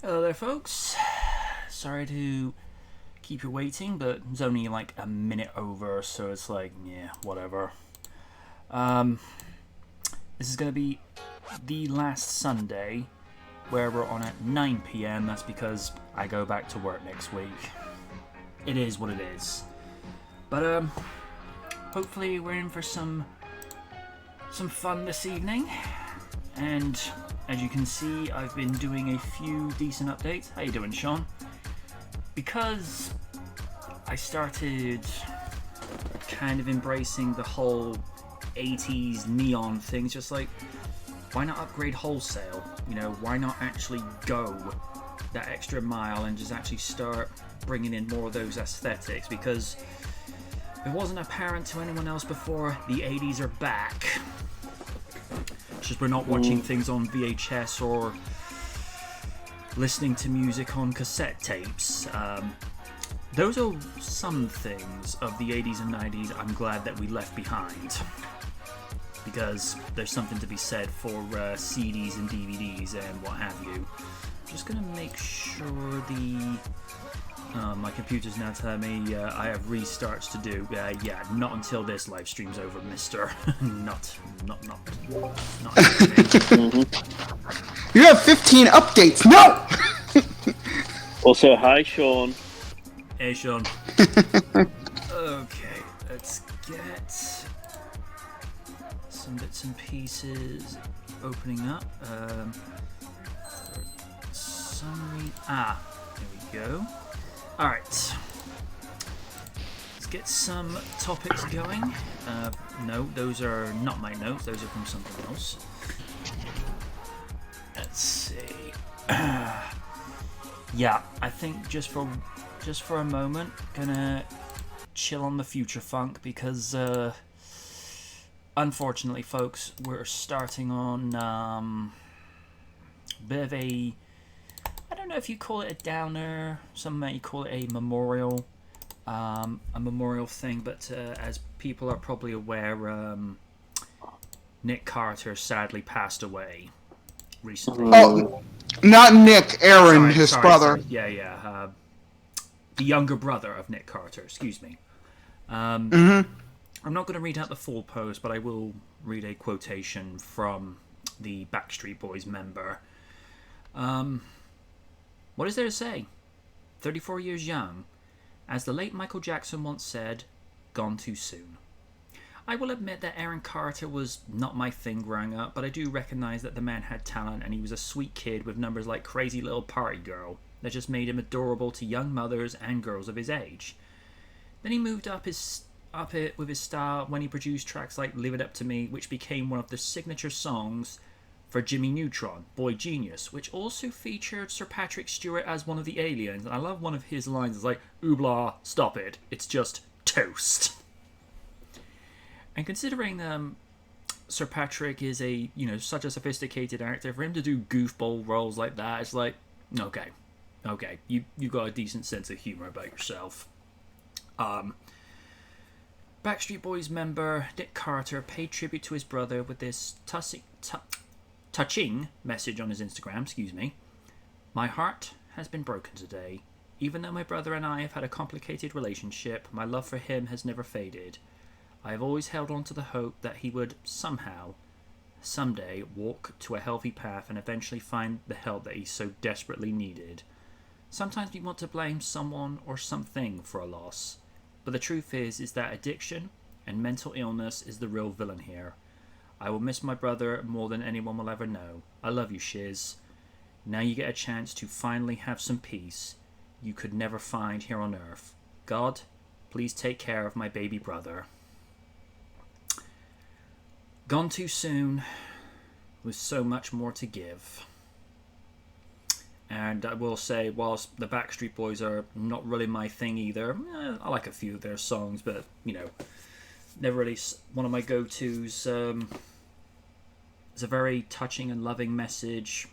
Hello there, folks. Sorry to keep you waiting, but it's only like a minute over, so it's like, yeah, whatever. Um, this is going to be the last Sunday where we're on at 9 p.m. That's because I go back to work next week. It is what it is. But, hopefully we're in for some fun this evening. And as you can see, I've been doing a few decent updates. How you doing, Sean? Because I started kind of embracing the whole 80s neon thing, just like, why not upgrade wholesale? You know, why not actually go that extra mile and just actually start bringing in more of those aesthetics? Because if it wasn't apparent to anyone else before, the 80s are back. It's just we're not watching things on VHS or listening to music on cassette tapes. Those are some things of the 80s and 90s I'm glad that we left behind. Because there's something to be said for CDs and DVDs and what have you. I'm just going to make sure the... my computer's now telling me I have restarts to do. Yeah, not until this live stream's over, mister. not. You have 15 updates. No! Also, hi, Sean. Hey, Sean. Okay, let's get some bits and pieces opening up. Summary. There we go. Alright. Let's get some topics going. No, those are not my notes, those are from something else. Let's see. Yeah, I think just for a moment, gonna chill on the future funk because unfortunately, folks, we're starting on a bit of a, I don't know if you call it a downer, some may call it a memorial thing, but as people are probably aware, Nick Carter sadly passed away recently. Oh, not Nick, Aaron, his brother. Sorry. Yeah. The younger brother of Nick Carter, excuse me. I'm not going to read out the full post, but I will read a quotation from the Backstreet Boys member. What is there to say? 34 years young. As the late Michael Jackson once said, gone too soon. I will admit that Aaron Carter was not my thing growing up, but I do recognize that the man had talent and he was a sweet kid with numbers like Crazy Little Party Girl that just made him adorable to young mothers and girls of his age. Then he moved up it with his style when he produced tracks like Leave It Up To Me, which became one of the signature songs for Jimmy Neutron, Boy Genius, which also featured Sir Patrick Stewart as one of the aliens. And I love one of his lines, it's like, "Ooblah, stop it, it's just toast." And considering Sir Patrick is such a sophisticated actor, for him to do goofball roles like that, it's like, okay, you got a decent sense of humor about yourself. Backstreet Boys member Nick Carter paid tribute to his brother with this touching message on his Instagram. Excuse me. My heart has been broken today. Even though my brother and I have had a complicated relationship, my love for him has never faded. I have always held on to the hope that he would someday, walk to a healthy path and eventually find the help that he so desperately needed. Sometimes we want to blame someone or something for a loss, but the truth is that addiction and mental illness is the real villain here. I will miss my brother more than anyone will ever know. I love you, Shiz. Now you get a chance to finally have some peace you could never find here on Earth. God, please take care of my baby brother. Gone too soon, with so much more to give. And I will say, whilst the Backstreet Boys are not really my thing either, I like a few of their songs, but, never really one of my go-tos. It's a very touching and loving message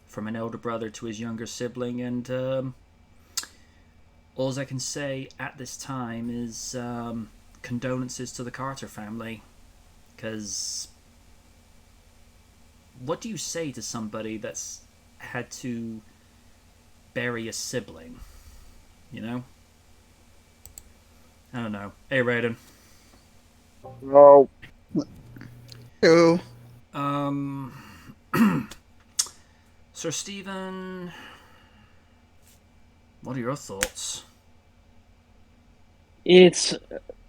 from an elder brother to his younger sibling, and all I can say at this time is condolences to the Carter family. Because what do you say to somebody that's had to bury a sibling. You know? I don't know. Hey, Raiden. No. Ew. Sir Stephen, what are your thoughts? It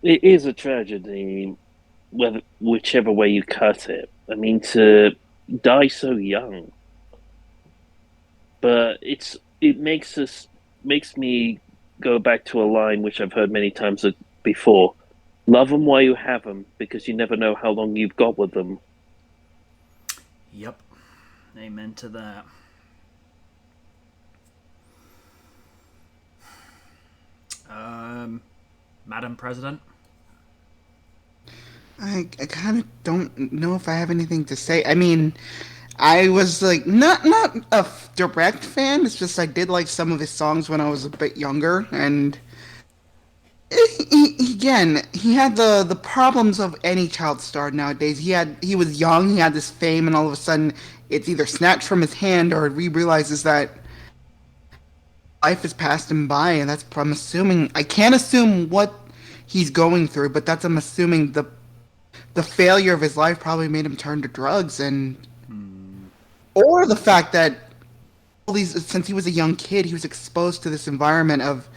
is a tragedy, whichever way you cut it. I mean, to die so young, but it makes me go back to a line which I've heard many times before: "Love them while you have them, because you never know how long you've got with them." Yep. Amen to that. Madam President? I kind of don't know if I have anything to say. I mean, I was like not a direct fan. It's just I did like some of his songs when I was a bit younger, and again, he had the problems of any child star nowadays. He was young, he had this fame, and all of a sudden it's either snatched from his hand or he realizes that life has passed him by, and I'm assuming I can't assume what he's going through, but I'm assuming the failure of his life probably made him turn to drugs, and or the fact that all these since he was a young kid, he was exposed to this environment of,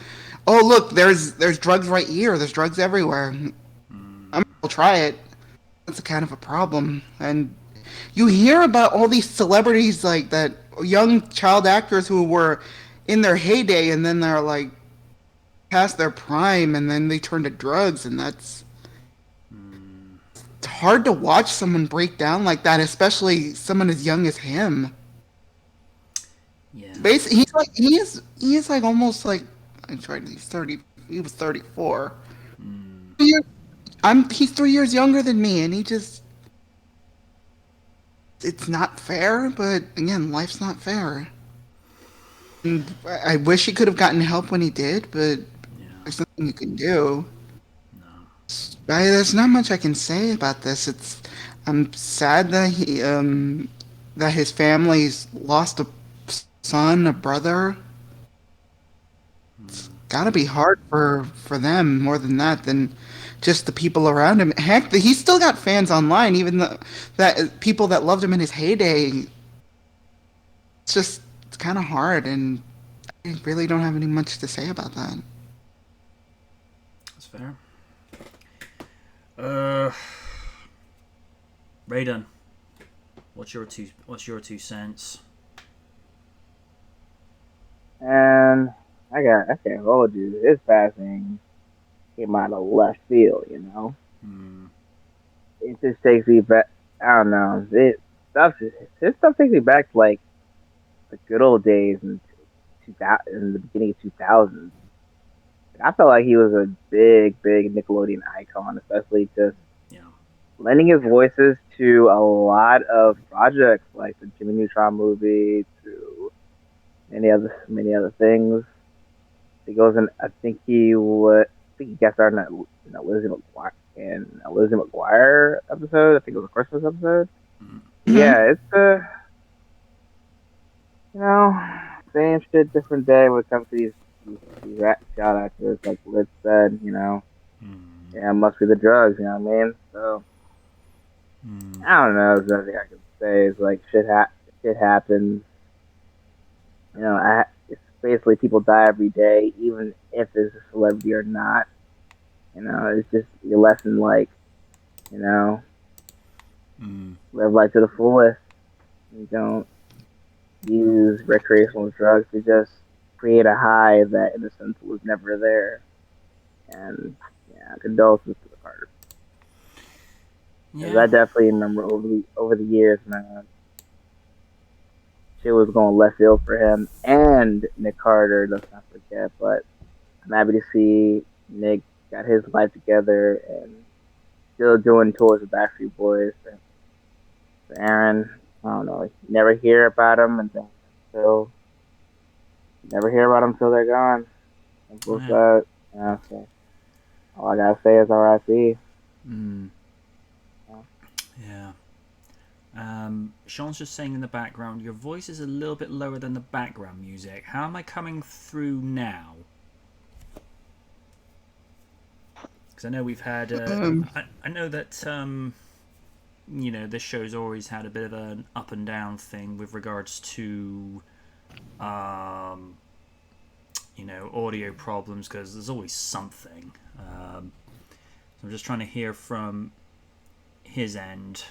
oh look, there's drugs right here, there's drugs everywhere. I'll try it. That's a kind of a problem, and you hear about all these celebrities like that, young child actors who were in their heyday, and then they're like past their prime, and then they turn to drugs, and that's it's hard to watch someone break down like that, especially someone as young as him. Yeah. Basically, he is like almost like I'm sorry, he's 30. He was 34. He's 3 years younger than me, and it's not fair. But again, life's not fair. And I wish he could have gotten help when he did, but Yeah. there's nothing you can do. No. There's not much I can say about this. I'm sad that that his family's lost a son, a brother. It's gotta be hard for them more than than just the people around him. Heck, he's still got fans online, even that people that loved him in his heyday. It's kind of hard, and I really don't have any much to say about that. That's fair. Raiden, what's your two cents? And I can't hold you. This passing came out of left field, you know? It just takes me back. I don't know. This stuff takes me back to like the good old days in the beginning of 2000s. I felt like he was a big Nickelodeon icon, especially just Yeah. lending his voices to a lot of projects like the Jimmy Neutron movie, to many other things. He goes in. I think he guest starred in a Lizzie McGuire episode. I think it was a Christmas episode. Yeah, it's same shit, different day when it comes to these child actors. Like Liz said, yeah, it must be the drugs. You know what I mean? So I don't know. There's nothing I can say. It's like shit happens. It's basically people die every day, even if it's a celebrity or not. It's just your lesson, like, live life to the fullest. You don't use recreational drugs to just create a high that, in a sense, was never there. And yeah, condolences to the Carter. Yeah. I definitely remember over the years, man. Shit was going left field for him and Nick Carter. Let's not forget. But I'm happy to see Nick got his life together and still doing tours with Backstreet Boys. And for Aaron, I don't know. You never hear about him until never hear about them until they're gone. Simple as that. Yeah, so all I gotta say is R.I.P. Yeah. Sean's just saying in the background, your voice is a little bit lower than the background music. How am I coming through now? Because I know we've had... I know that, you know, this show's always had a bit of an up and down thing with regards to, you know, audio problems, because there's always something. So I'm just trying to hear from his end.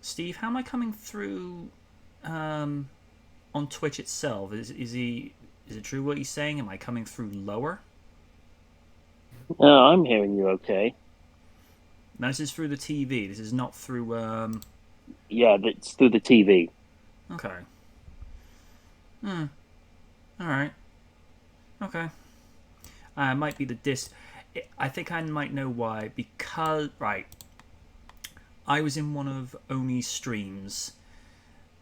Steve, how am I coming through on Twitch itself? Is it true what he's saying? Am I coming through lower? No, I'm hearing you okay. No, this is through the TV. This is not through. Yeah, it's through the TV. Okay. All right. Okay. It might be the disc. I think I might know why. Because right, I was in one of Oni's streams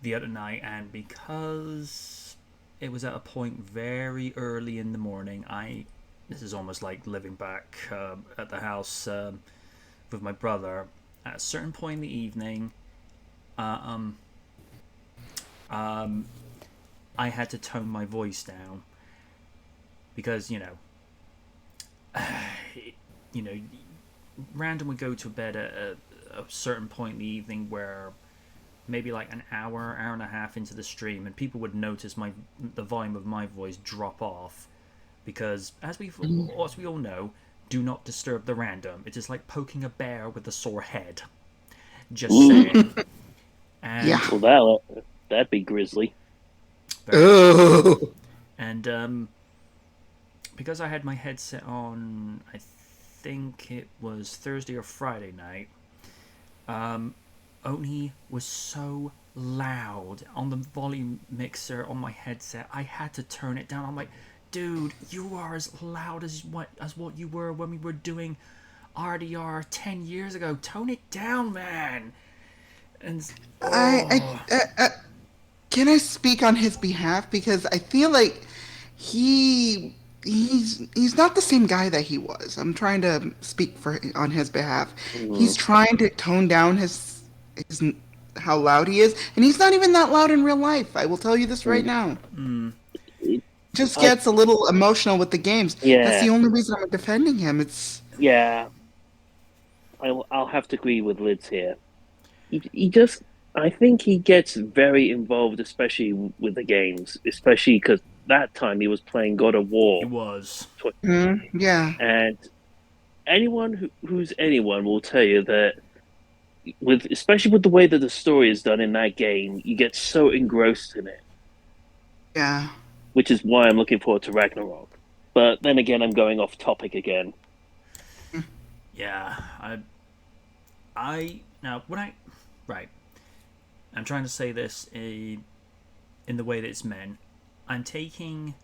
the other night, and because it was at a point very early in the morning, this is almost like living back at the house with my brother. At a certain point in the evening, I had to tone my voice down because you know, Random would go to bed at a certain point in the evening where maybe like an hour and a half into the stream, and people would notice the volume of my voice drop off. Because, as we all know, do not disturb the random. It is like poking a bear with a sore head. Just saying. And, Yeah. Well, that'd be grisly. Oh. And because I had my headset on, I think it was Thursday or Friday night, Oni was so loud on the volume mixer on my headset, I had to turn it down. I'm like, dude, you are as loud as what you were when we were doing RDR 10 years ago. Tone it down, man. And Can I speak on his behalf? Because I feel like he's not the same guy that he was. I'm trying to speak on his behalf. He's trying to tone down his how loud he is, and he's not even that loud in real life. I will tell you this right now. Just gets a little emotional with the games. Yeah. That's the only reason I'm defending him. Yeah. I'll have to agree with Lids here. I think he gets very involved, especially with the games, especially because that time he was playing God of War. It was. Yeah. And anyone who's anyone will tell you that especially with the way that the story is done in that game, you get so engrossed in it. Yeah. Which is why I'm looking forward to Ragnarok. But then again, I'm going off topic again. Yeah, right. I'm trying to say this in the way that it's meant. I'm taking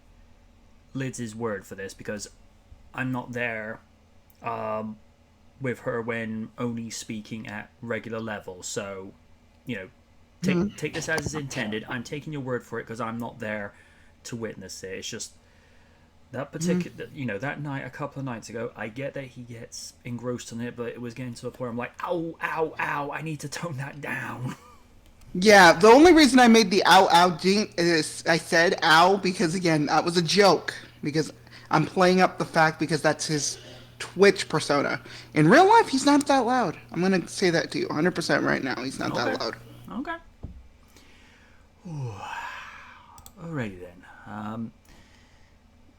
Lids' word for this because I'm not there with her when Oni's speaking at regular level. So, you know, take this as it's intended. I'm taking your word for it because I'm not there to witness it. It's just that particular, you know, that night a couple of nights ago, I get that he gets engrossed in it, but it was getting to a point where I'm like, ow, ow, ow, I need to tone that down. Yeah, the only reason I made the ow ow ding is I said ow because again that was a joke because I'm playing up the fact because that's his Twitch persona. In real life, he's not that loud. I'm gonna say that to you 100% right now. He's not that loud. Okay. Alrighty then.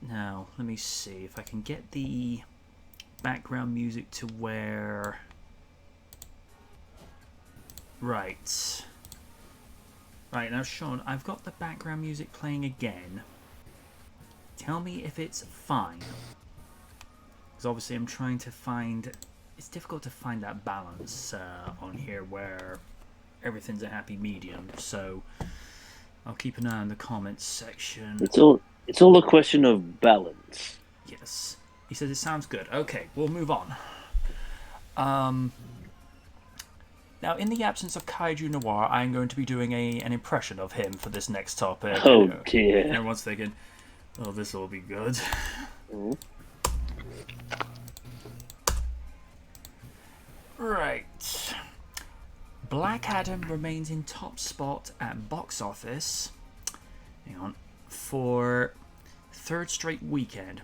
Now let me see if I can get the background music to where. Right. Right, now Sean, I've got the background music playing again. Tell me if it's fine. Because obviously I'm trying to find... It's difficult to find that balance on here where everything's a happy medium. So I'll keep an eye on the comments section. It's all a question of balance. Yes. He says it sounds good. Okay, we'll move on. Now, in the absence of Kaiju Noir, I'm going to be doing an impression of him for this next topic. Oh, dear. Everyone's thinking, oh, this will be good. Right. Black Adam remains in top spot at box office. Hang on. For third straight weekend.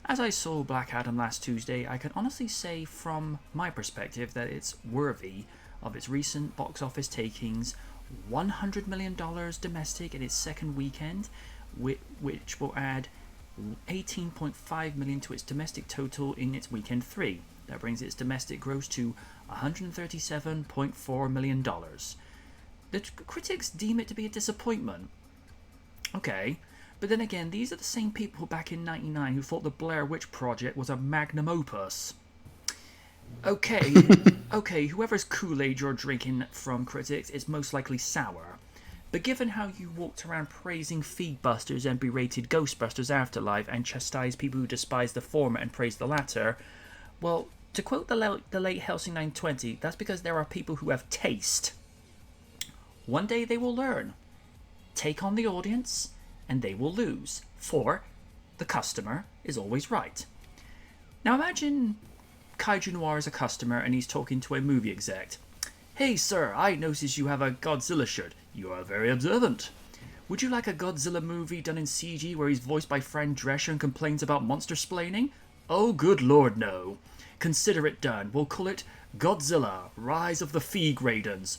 As I saw Black Adam last Tuesday, I can honestly say from my perspective that it's worthy of its recent box office takings. $100 million domestic in its second weekend, which will add 18.5 million to its domestic total in its weekend 3. That brings its domestic gross to $137.4 million. The critics deem it to be a disappointment. Okay, but then again, these are the same people back in '99 who thought the Blair Witch Project was a magnum opus. Okay, okay, whoever's Kool-Aid you're drinking from, critics, is most likely sour. But given how you walked around praising Feedbusters and berated Ghostbusters Afterlife and chastised people who despise the former and praise the latter, well, to quote the late Helsing 920, that's because there are people who have taste. One day they will learn. Take on the audience, and they will lose. For the customer is always right. Now imagine Kaiju Noir is a customer and he's talking to a movie exec. Hey sir, I notice you have a Godzilla shirt. You are very observant. Would you like a Godzilla movie done in CG where he's voiced by Fran Drescher and complains about monster splaining? Oh good lord no. Consider it done. We'll call it Godzilla, Rise of the Feeg Raidens.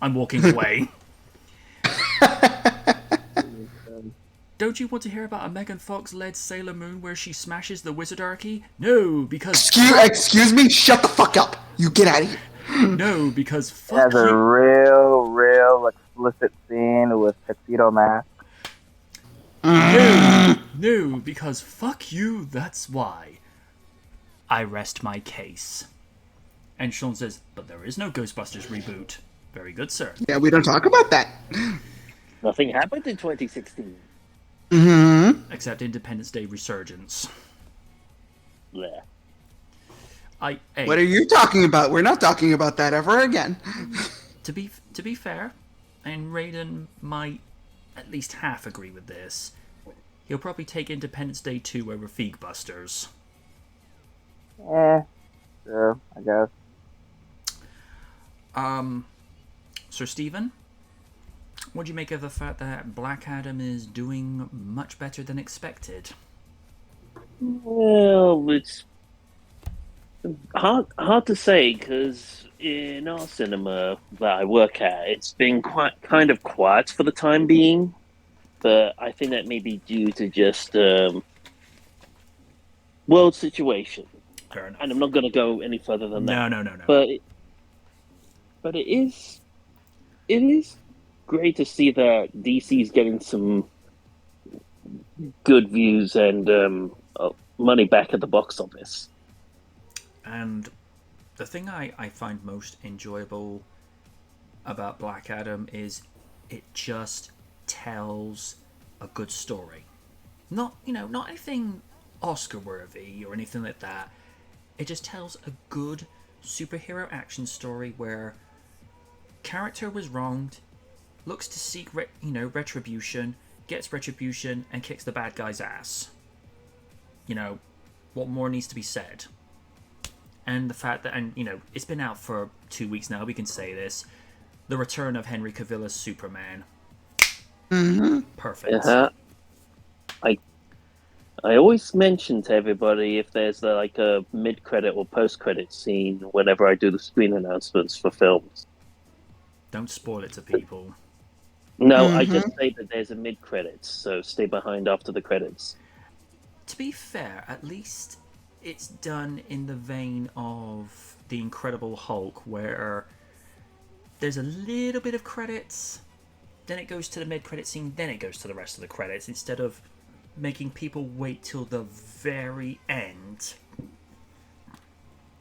I'm walking away. Don't you want to hear about a Megan Fox-led Sailor Moon where she smashes the Wizardarchy? No, because... Excuse me? Shut the fuck up! You get out of here! No, because It fuck has a you... real explicit scene with tuxedo mask. No, because fuck you, that's why. I rest my case. And Sean says, but there is no Ghostbusters reboot. Very good, sir. Yeah, we don't talk about that. Nothing happened in 2016. Mm-hmm. Except Independence Day Resurgence. Yeah. What are you talking about? We're not talking about that ever again. To be fair, and Raiden might at least half agree with this, he'll probably take Independence Day 2 over Feegbusters. Sure, I guess. Sir Stephen, what do you make of the fact that Black Adam is doing much better than expected? Well, it's hard to say because in our cinema that I work at, it's been kind of quiet for the time being. But I think that may be due to just world situation. Fair enough. And I'm not going to go any further than that. No. But it is great to see that DC's getting some good views and money back at the box office. And the thing I find most enjoyable about Black Adam is it just tells a good story. Not anything Oscar worthy or anything like that. It just tells a good superhero action story where character was wronged, looks to seek retribution, gets retribution, and kicks the bad guy's ass. What more needs to be said? And the fact that, it's been out for 2 weeks now, we can say this. The return of Henry Cavill as Superman. Mm-hmm. Perfect. I always mention to everybody if there's like a mid-credit or post-credit scene whenever I do the screen announcements for films. Don't spoil it to people. No, I just say that there's a mid-credits, so stay behind after the credits. To be fair, at least it's done in the vein of The Incredible Hulk, where there's a little bit of credits, then it goes to the mid-credit scene, then it goes to the rest of the credits, instead of making people wait till the very end.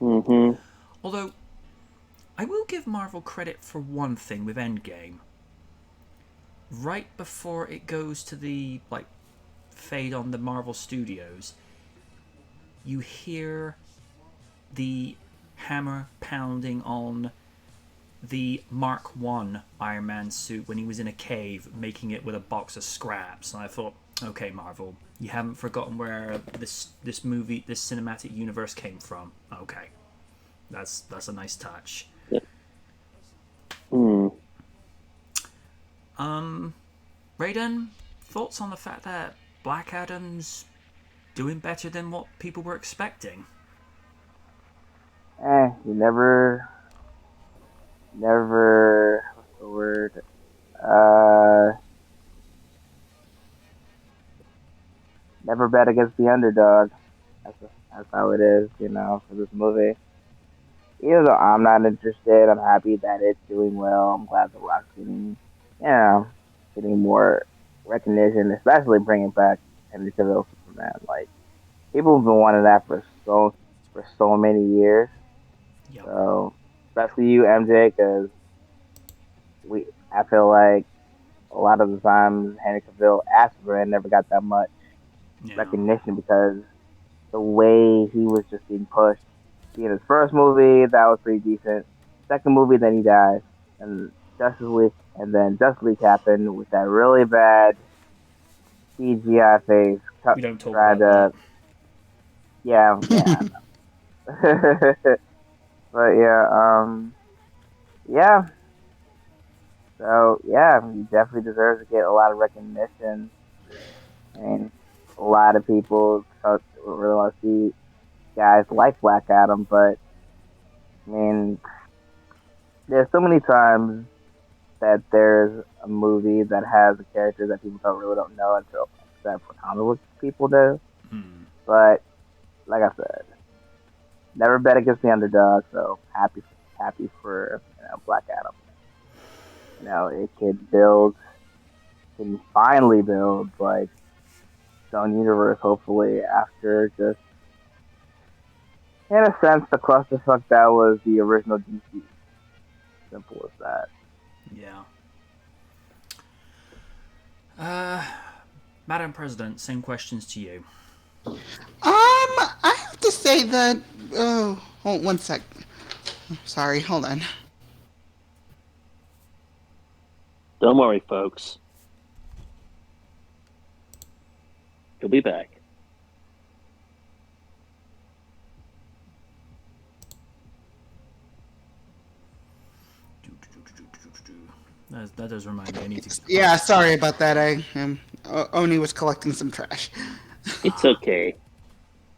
Mm-hmm. Although, I will give Marvel credit for one thing with Endgame. Right before it goes to the fade on the Marvel Studios, you hear the hammer pounding on the Mark I Iron Man suit when he was in a cave making it with a box of scraps, and I thought, okay, Marvel, you haven't forgotten where this movie, this cinematic universe came from. Okay, that's a nice touch. Mm-hmm. Raiden, thoughts on the fact that Black Adam's doing better than what people were expecting? You never, what's the word? Never bet against the underdog. That's how it is, for this movie. Even though I'm not interested, I'm happy that it's doing well. I'm glad the Rock's getting more recognition, especially bringing back Henry Cavill Superman. Like, people have been wanting that for so many years. Yep. So, especially you, MJ, because I feel like a lot of the times Henry Cavill as Superman never got that much recognition because the way he was just being pushed. In his first movie, that was pretty decent. Second movie, then he died, and Justice League happened with that really bad CGI face. We don't talk about that. Yeah. But yeah. So yeah, he definitely deserves to get a lot of recognition, and a lot of people really want to see guys like Black Adam, but I mean, there's so many times that there's a movie that has a character that people really don't know except for comic book people do. But like I said, never bet against the underdog. So happy for Black Adam. It can finally build like its own universe. Hopefully, after just. In a sense, the clusterfuck that was the original DC. Simple as that. Yeah. Madam President, same questions to you. I have to say that. Oh, hold 1 sec. Sorry, hold on. Don't worry, folks. He'll be back. That does remind me. I need to. Yeah, sorry about that. Oni was collecting some trash. It's okay.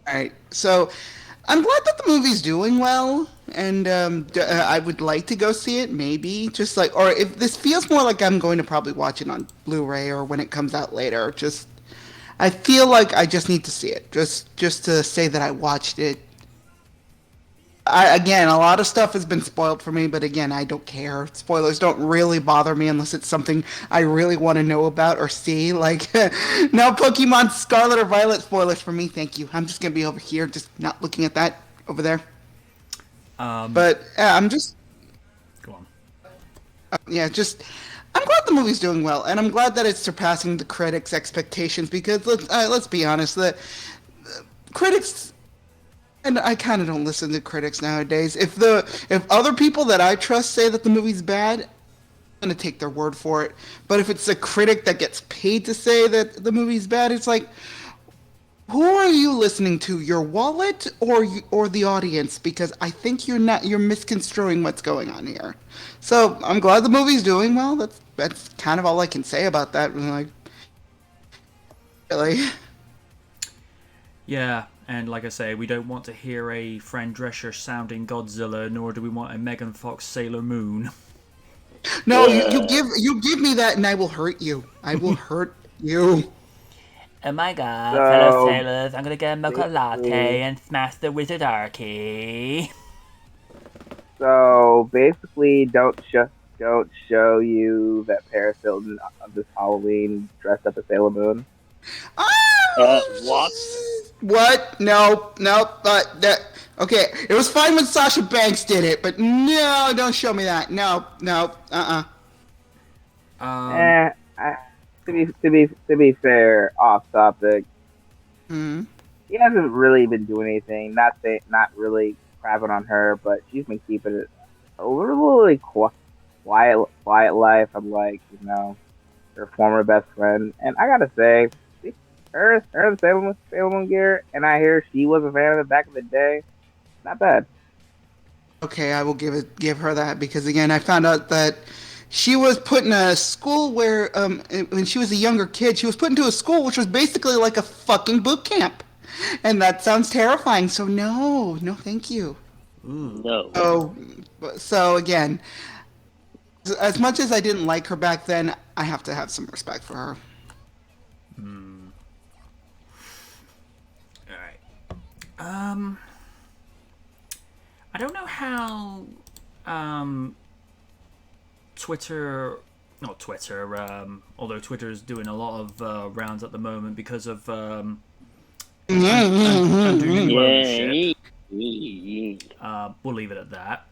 All right, so I'm glad that the movie's doing well, and I would like to go see it. Maybe just or if this feels more like I'm going to probably watch it on Blu-ray or when it comes out later. I feel like I just need to see it, just to say that I watched it. Again, a lot of stuff has been spoiled for me, but again, I don't care. Spoilers don't really bother me unless it's something I really want to know about or see. Like, no Pokemon Scarlet or Violet spoilers for me, thank you. I'm just going to be over here, just not looking at that over there. But, I'm just... Go on. I'm glad the movie's doing well, and I'm glad that it's surpassing the critics' expectations, because let's be honest, the critics... And I kind of don't listen to critics nowadays. If other people that I trust say that the movie's bad, I'm gonna take their word for it. But if it's a critic that gets paid to say that the movie's bad, it's like, who are you listening to? Your wallet or the audience? Because I think you're misconstruing what's going on here. So I'm glad the movie's doing well. That's kind of all I can say about that. Like, really. Yeah. And like I say, we don't want to hear a Fran Drescher sounding Godzilla, nor do we want a Megan Fox Sailor Moon. No, you give me that, and I will hurt you. I will hurt you. Oh my god, So, fellow sailors, I'm gonna get a mocha latte and smash the Wizardarchy. So basically, don't show you that Paris Hilton of this Halloween dressed up as Sailor Moon. What? What? No. Okay, it was fine when Sasha Banks did it, but no, don't show me that. No. To be fair, off topic. Hmm. He hasn't really been doing anything. Not really crapping on her, but she's been keeping it a really quiet life. I'm like, her former best friend, and I gotta say, her and Sailor Moon gear, and I hear she was a fan of it back in the day. Not bad. Okay, I will give her that, because again, I found out that she was put in a school where, when she was a younger kid, she was put into a school which was basically like a fucking boot camp. And that sounds terrifying. So no, no, thank you. No. So again, as much as I didn't like her back then, I have to have some respect for her. All right. I don't know how Twitter, not Twitter, although Twitter is doing a lot of rounds at the moment because of under new ownership. We'll leave it at that.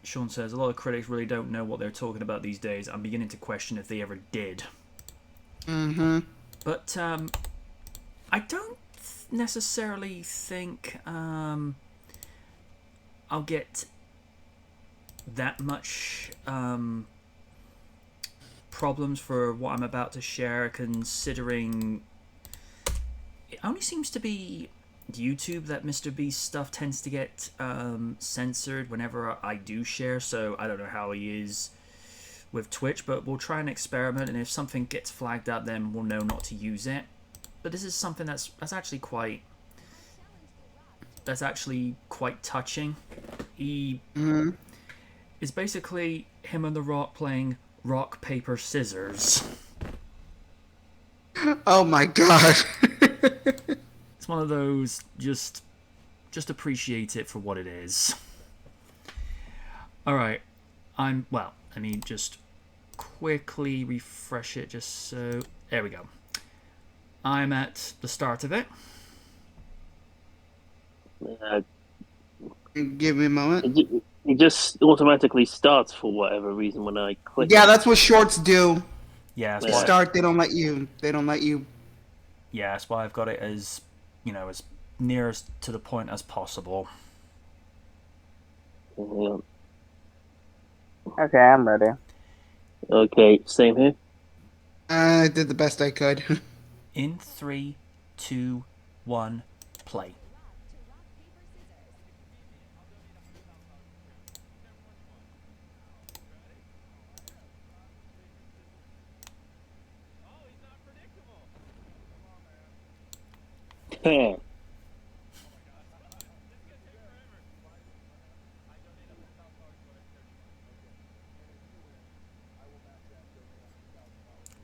Sean says, a lot of critics really don't know what they're talking about these days. I'm beginning to question if they ever did. But I don't necessarily think I'll get that much problems for what I'm about to share, considering it only seems to be YouTube that Mr. Beast stuff tends to get censored whenever I do share, so I don't know how he is with Twitch, but we'll try and experiment, and if something gets flagged up, then we'll know not to use it. But this is something that's actually quite touching. He is basically him and The Rock playing rock, paper, scissors. Oh my god. It's one of those, just appreciate it for what it is. Alright, let me just quickly refresh it just so, there we go. I'm at the start of it. Give me a moment. It just automatically starts for whatever reason when I click. Yeah, that's what shorts do. Yeah, They start, they don't let you. Yeah, that's why I've got it as, as nearest to the point as possible. Yeah. Okay, I'm ready. Okay, same here. I did the best I could. In 3, 2, 1, play.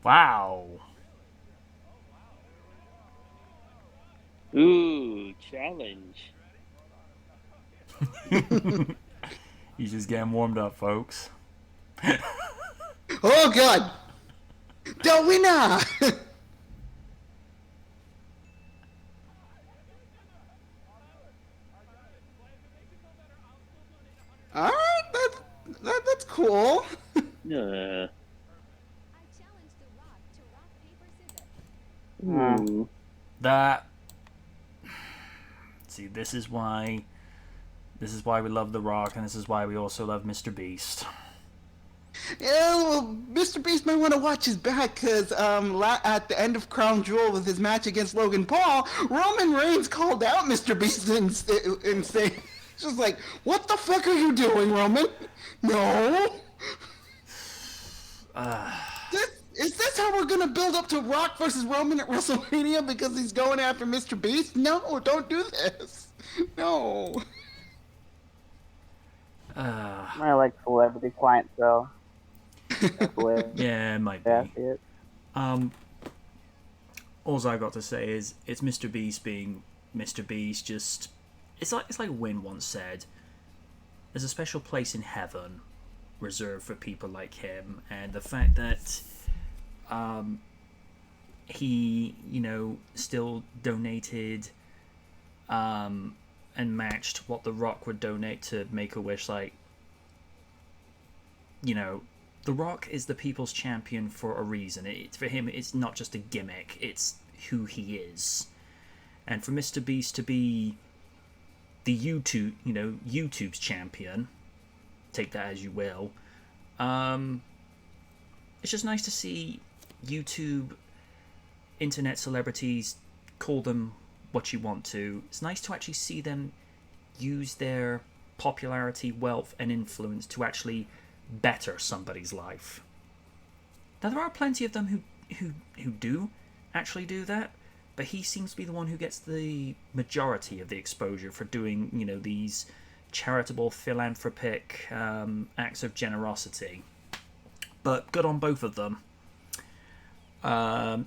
Wow. Ooh, challenge. He's just getting warmed up, folks. Oh god! The winner! Alright, that's cool. Yeah. That. See, this is why we love The Rock, and this is why we also love Mr. Beast. Yeah, well, Mr. Beast might want to watch his back, because at the end of Crown Jewel with his match against Logan Paul, Roman Reigns called out Mr. Beast and saying, just like, what the fuck are you doing, Roman? No. Is this how we're gonna build up to Rock versus Roman at WrestleMania because he's going after Mr. Beast? No, don't do this. No. I like celebrity clientele. Yeah, it might be. All I got to say is it's Mr. Beast being Mr. Beast. Just it's like Win once said. There's a special place in heaven reserved for people like him, and the fact that he still donated and matched what The Rock would donate to Make-A-Wish. Like, The Rock is the people's champion for a reason. For him, it's not just a gimmick, it's who he is. And for Mr. Beast to be the YouTube's champion, take that as you will, it's just nice to see YouTube internet celebrities, call them what you want to. It's nice to actually see them use their popularity, wealth, and influence to actually better somebody's life. Now, there are plenty of them who do actually do that, but he seems to be the one who gets the majority of the exposure for doing, these charitable, philanthropic acts of generosity. But good on both of them.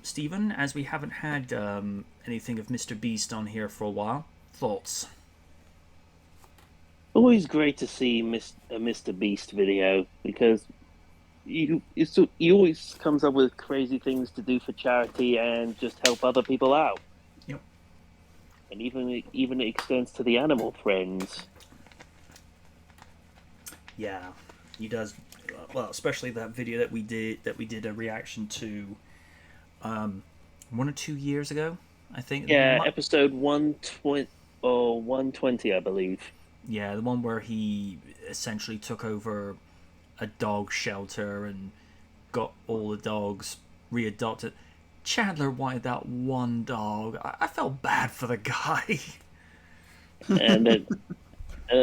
Stephen, as we haven't had anything of Mr. Beast on here for a while, thoughts? Always great to see a Mr. Beast video because he always comes up with crazy things to do for charity and just help other people out. Yep. And even it extends to the animal friends. Yeah, he does. Well, especially that video that we did a reaction to 1 or 2 years ago, I think. Yeah, episode 120 or 120, I believe. Yeah, the one where he essentially took over a dog shelter and got all the dogs readopted. Chandler wanted that one dog. I felt bad for the guy. and then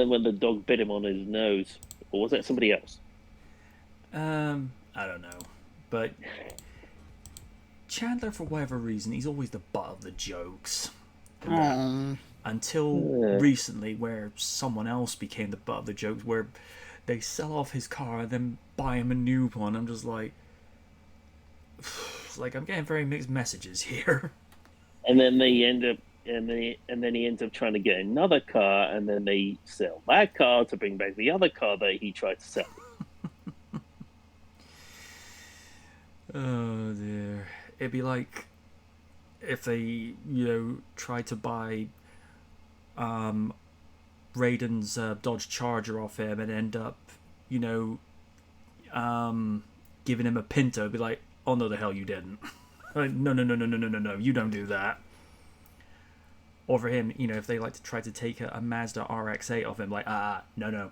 when the dog bit him on his nose, or was that somebody else? I don't know, but Chandler, for whatever reason, he's always the butt of the jokes. Until recently, where someone else became the butt of the jokes, where they sell off his car and then buy him a new one. I'm just like, I'm getting very mixed messages here. And then they end up, and then he ends up trying to get another car, and then they sell that car to bring back the other car that he tried to sell. Oh dear. It'd be like if they, tried to buy Raiden's Dodge Charger off him and end up, giving him a Pinto. It'd be like, oh no, the hell you didn't. Like, no, you don't do that. Or for him, if they like to try to take a Mazda RX-8 off him, like, no,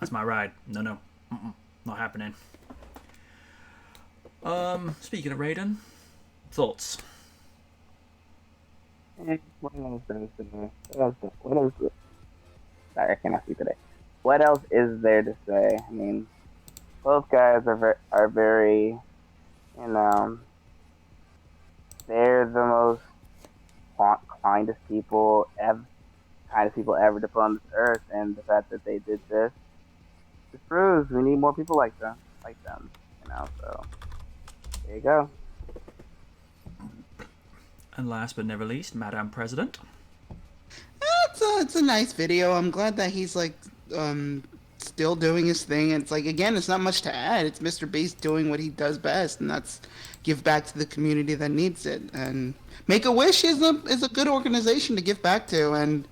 that's my ride. No, not happening. Speaking of Raiden, thoughts? What else is there? Sorry, I cannot speak today. What else is there to say? I mean, both guys are very, they're the most kindest people ever to put on this earth, and the fact that they did this just proves we need more people like them. So there you go. And last but never least, Madame President. It's a nice video. I'm glad that he's still doing his thing. And it's again, it's not much to add. It's Mr. Beast doing what he does best, and that's give back to the community that needs it. And Make-A-Wish is a good organization to give back to, and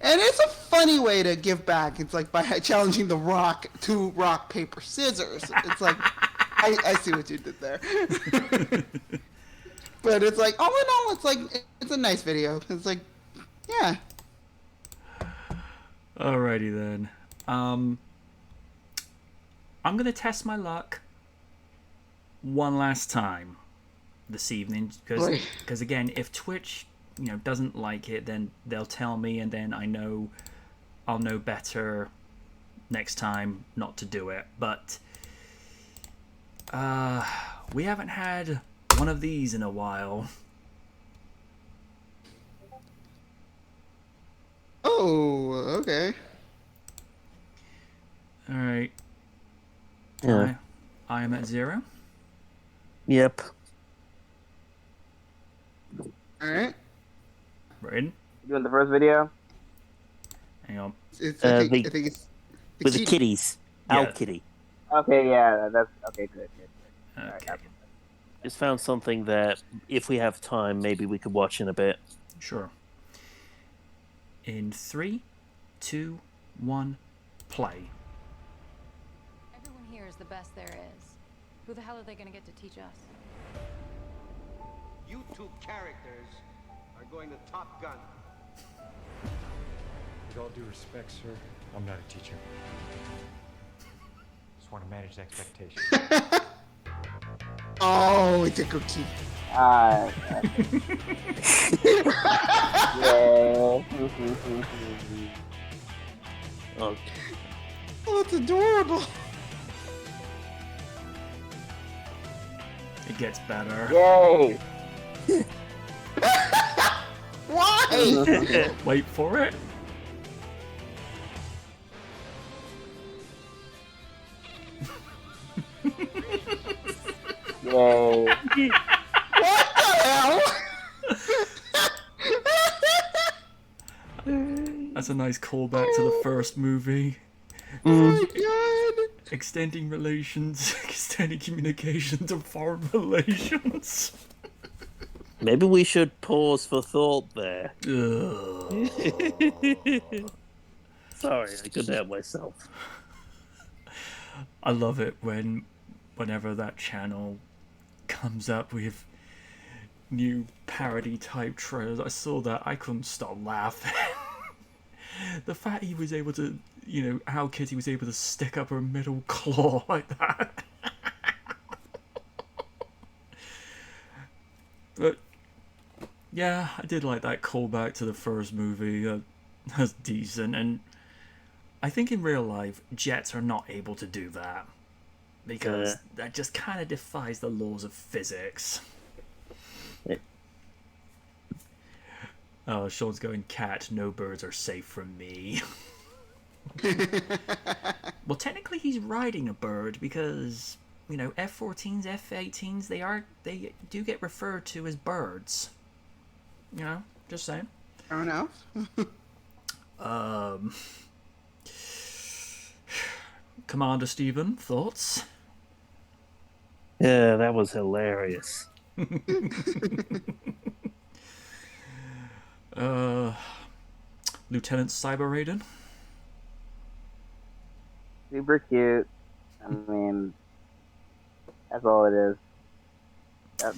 it's a funny way to give back. It's like by challenging The Rock to rock, paper, scissors. It's like I see what you did there. But it's all in all, it's a nice video. It's yeah. Alrighty then. I'm gonna test my luck one last time this evening because again, if Twitch doesn't like it, then they'll tell me, and then I'll know better next time not to do it. But we haven't had one of these in a while. Oh, okay. All right. Yeah. I am at 0. Yep. All right. Raiden? You doing the first video? Hang on. I think it's With the kitties. Yeah. Owl kitty. Okay, yeah, that's okay. Good. Okay. Just found something that, if we have time, maybe we could watch in a bit. Sure. In 3, 2, 1, play. Everyone here is the best there is. Who the hell are they going to get to teach us? You two characters are going to Top Gun. With all due respect, sir, I'm not a teacher. Just want to manage expectations. Oh, it's a cookie. Yeah. Oh, Oh, it's adorable. It gets better. Yay! Why? Wait for it. Yay! What the hell? That's a nice callback to the first movie. Oh my god. Extending relations, extending communication to foreign relations. maybe we should pause for thought there. Ugh. Sorry, I couldn't help myself. I love it whenever that channel comes up with new parody type trailers. I saw that, I couldn't stop laughing. The fact he was able to, how Kitty was able to stick up her middle claw like that. But yeah, I did like that callback to the first movie. That's decent, and I think in real life, jets are not able to do that. Because that just kind of defies the laws of physics. Oh, Sean's going, cat, no birds are safe from me. Well, technically he's riding a bird because, F-14s, F-18s, they do get referred to as birds. Just saying. Fair enough. Commander Stephen, thoughts? Yeah, that was hilarious. Lieutenant Cyber Raiden? Super cute. I mean, that's all it is.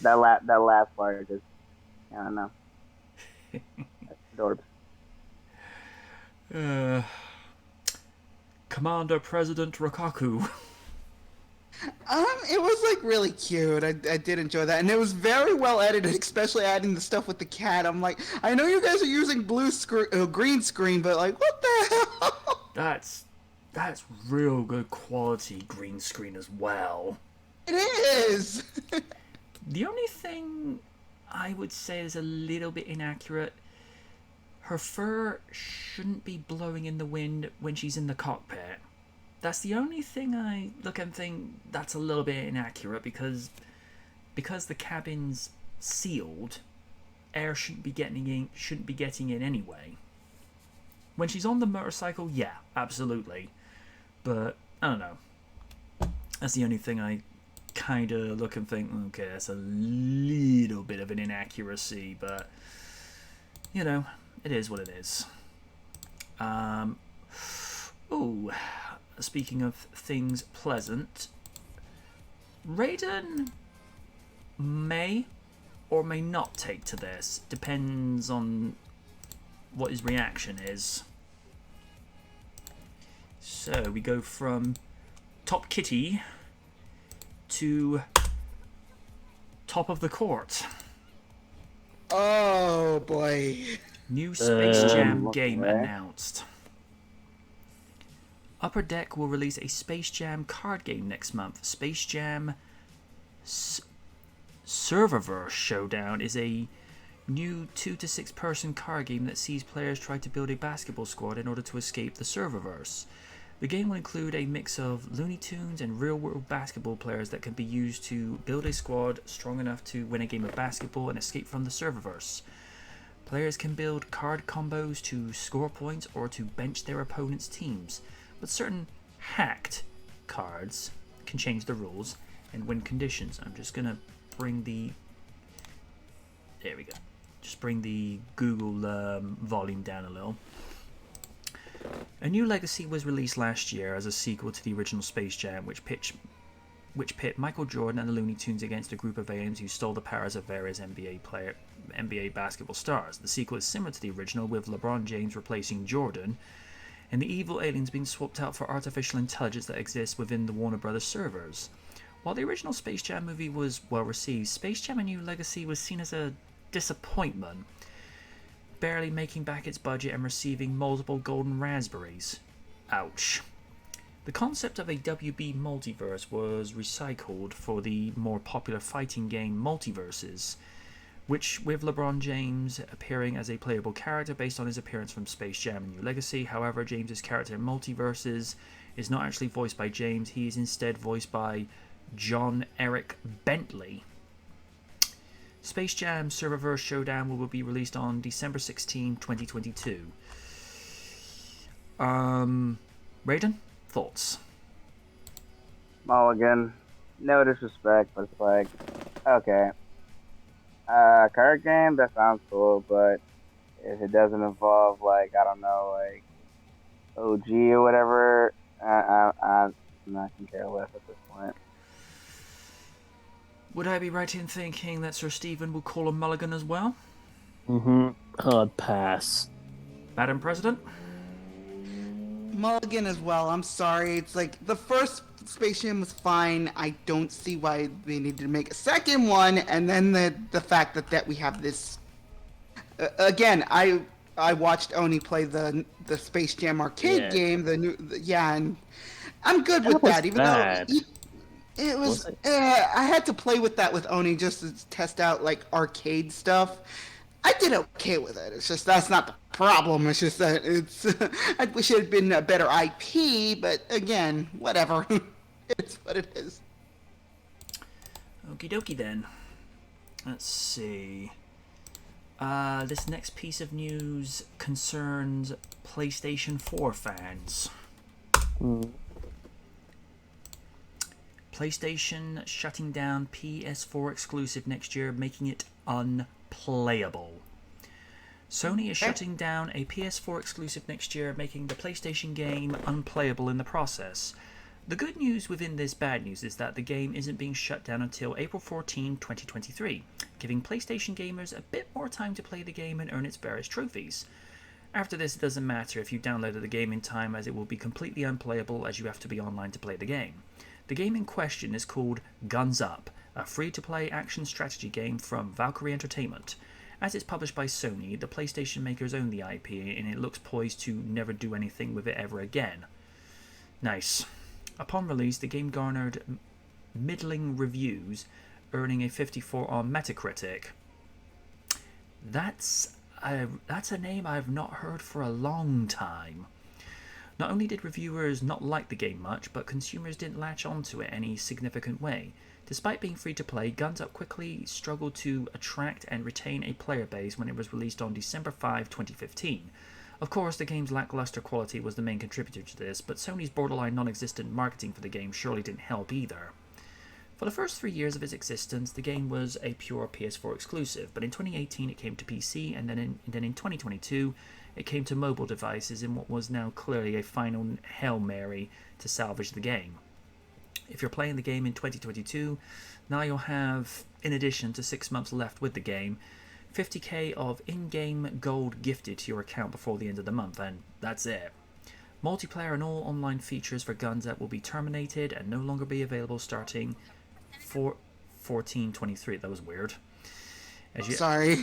That last part just, I don't know. That's adorbs. Commander President Rakaku. It was like really cute. I did enjoy that, and it was very well edited, especially adding the stuff with the cat. I'm like, I know you guys are using green screen, but like, what the hell? That's real good quality green screen as well. It is. The only thing I would say is a little bit inaccurate. Her fur shouldn't be blowing in the wind when she's in the cockpit. That's the only thing I look and think that's a little bit inaccurate because the cabin's sealed, air shouldn't be getting in anyway. When she's on the motorcycle, yeah, absolutely. But I don't know. That's the only thing I kind of look and think, okay, that's a little bit of an inaccuracy, but it is what it is. Speaking of things pleasant, Raiden may or may not take to this. Depends on what his reaction is. So we go from Top Kitty to Top of the Court. Oh boy. New Space Jam look game away. announced. Upper Deck will release a Space Jam card game next month. Space Jam Serververse Showdown is a new 2 to 6 person card game that sees players try to build a basketball squad in order to escape the Serververse. The game will include a mix of Looney Tunes and real-world basketball players that can be used to build a squad strong enough to win a game of basketball and escape from the Serververse. Players can build card combos to score points or to bench their opponent's teams, but certain hacked cards can change the rules and win conditions. I'm just gonna bring the... There we go. Just bring the Google volume down a little. A new legacy was released last year as a sequel to the original Space Jam, which pit Michael Jordan and the Looney Tunes against a group of aliens who stole the powers of various NBA basketball stars. The sequel is similar to the original, with LeBron James replacing Jordan, and the evil aliens being swapped out for artificial intelligence that exists within the Warner Brothers servers. While the original Space Jam movie was well received, Space Jam: A New Legacy was seen as a disappointment, barely making back its budget and receiving multiple golden raspberries. Ouch. The concept of a WB multiverse was recycled for the more popular fighting game Multiverses, which with LeBron James appearing as a playable character based on his appearance from Space Jam: A New Legacy. However, James's character in Multiverses is not actually voiced by James, he is instead voiced by John Eric Bentley. Space Jam Serververse Showdown will be released on December 16, 2022. Raiden, thoughts? Mulligan, no disrespect, but it's like, okay. Card game, that sounds cool, but if it doesn't involve, like, I don't know, like, OG or whatever, I'm not gonna care less at this point. Would I be right in thinking that Sir Stephen will call a mulligan as well? Hard pass. Madam President? Mulligan as well. I'm sorry. It's like the first Space Jam was fine. I don't see why they needed to make a second one. And then the fact that we have this. Again, I watched Oni play the Space Jam arcade game. And I'm good with that. Even bad. though it was, I had to play with that with Oni just to test out like arcade stuff. I did okay with it. It's just that's not the problem. It's just that it's. I wish it had been a better IP, but again, whatever. It's what it is. Okie dokie then. Let's see. This next piece of news concerns PlayStation 4 fans. PlayStation shutting down PS4 exclusive next year, making it unplayable. Sony is shutting down a PS4 exclusive next year, making the PlayStation game unplayable in the process. The good news within this bad news is that the game isn't being shut down until April 14, 2023, giving PlayStation gamers a bit more time to play the game and earn its various trophies. After this, it doesn't matter if you downloaded the game in time, as it will be completely unplayable as you have to be online to play the game. The game in question is called Guns Up, a free-to-play action strategy game from Valkyrie Entertainment. As it's published by Sony, the PlayStation makers own the IP, and it looks poised to never do anything with it ever again. Nice. Upon release, the game garnered middling reviews, earning a 54 on Metacritic. That's a name I've not heard for a long time. Not only did reviewers not like the game much, but consumers didn't latch onto it any significant way. Despite being free to play, Guns Up quickly struggled to attract and retain a player base when it was released on December 5, 2015. Of course, the game's lackluster quality was the main contributor to this, but Sony's borderline non-existent marketing for the game surely didn't help either. For the first 3 years of its existence, the game was a pure PS4 exclusive, but in 2018 it came to PC, and then in 2022 it came to mobile devices in what was now clearly a final Hail Mary to salvage the game. If you're playing the game in 2022, now you'll have, in addition to 6 months left with the game, 50k of in-game gold gifted to your account before the end of the month, and that's it. Multiplayer and all online features for Guns Up will be terminated and no longer be available starting 14/23. That was weird. Sorry.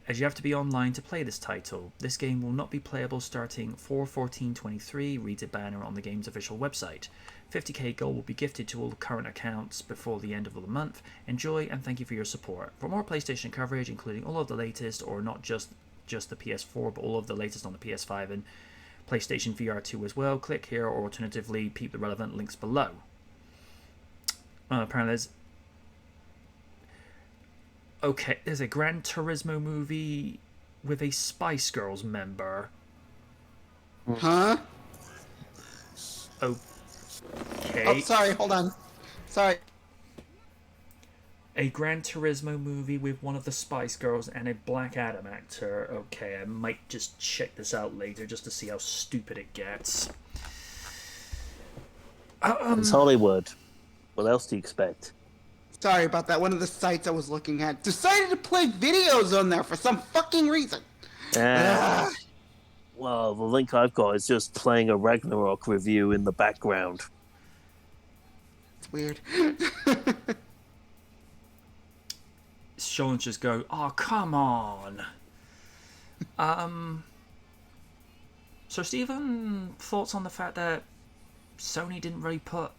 As you have to be online to play this title. This game will not be playable starting 4/14/23, reads a banner on the game's official website. 50k gold will be gifted to all the current accounts before the end of the month. Enjoy and thank you for your support. For more PlayStation coverage, including all of the latest, or not just the PS4, but all of the latest on the PS5 and PlayStation VR 2 as well, click here, or alternatively peep the relevant links below. Apparently there's a Gran Turismo movie with a Spice Girls member. Huh? Okay. Oh, sorry. Hold on. Sorry. A Gran Turismo movie with one of the Spice Girls and a Black Adam actor. Okay, I might just check this out later just to see how stupid it gets. It's Hollywood. What else do you expect? Sorry about that. One of the sites I was looking at decided to play videos on there for some fucking reason. Well, the link I've got is just playing a Ragnarok review in the background. It's weird. Sean's just go, oh, come on. So, Stephen, thoughts on the fact that Sony didn't really put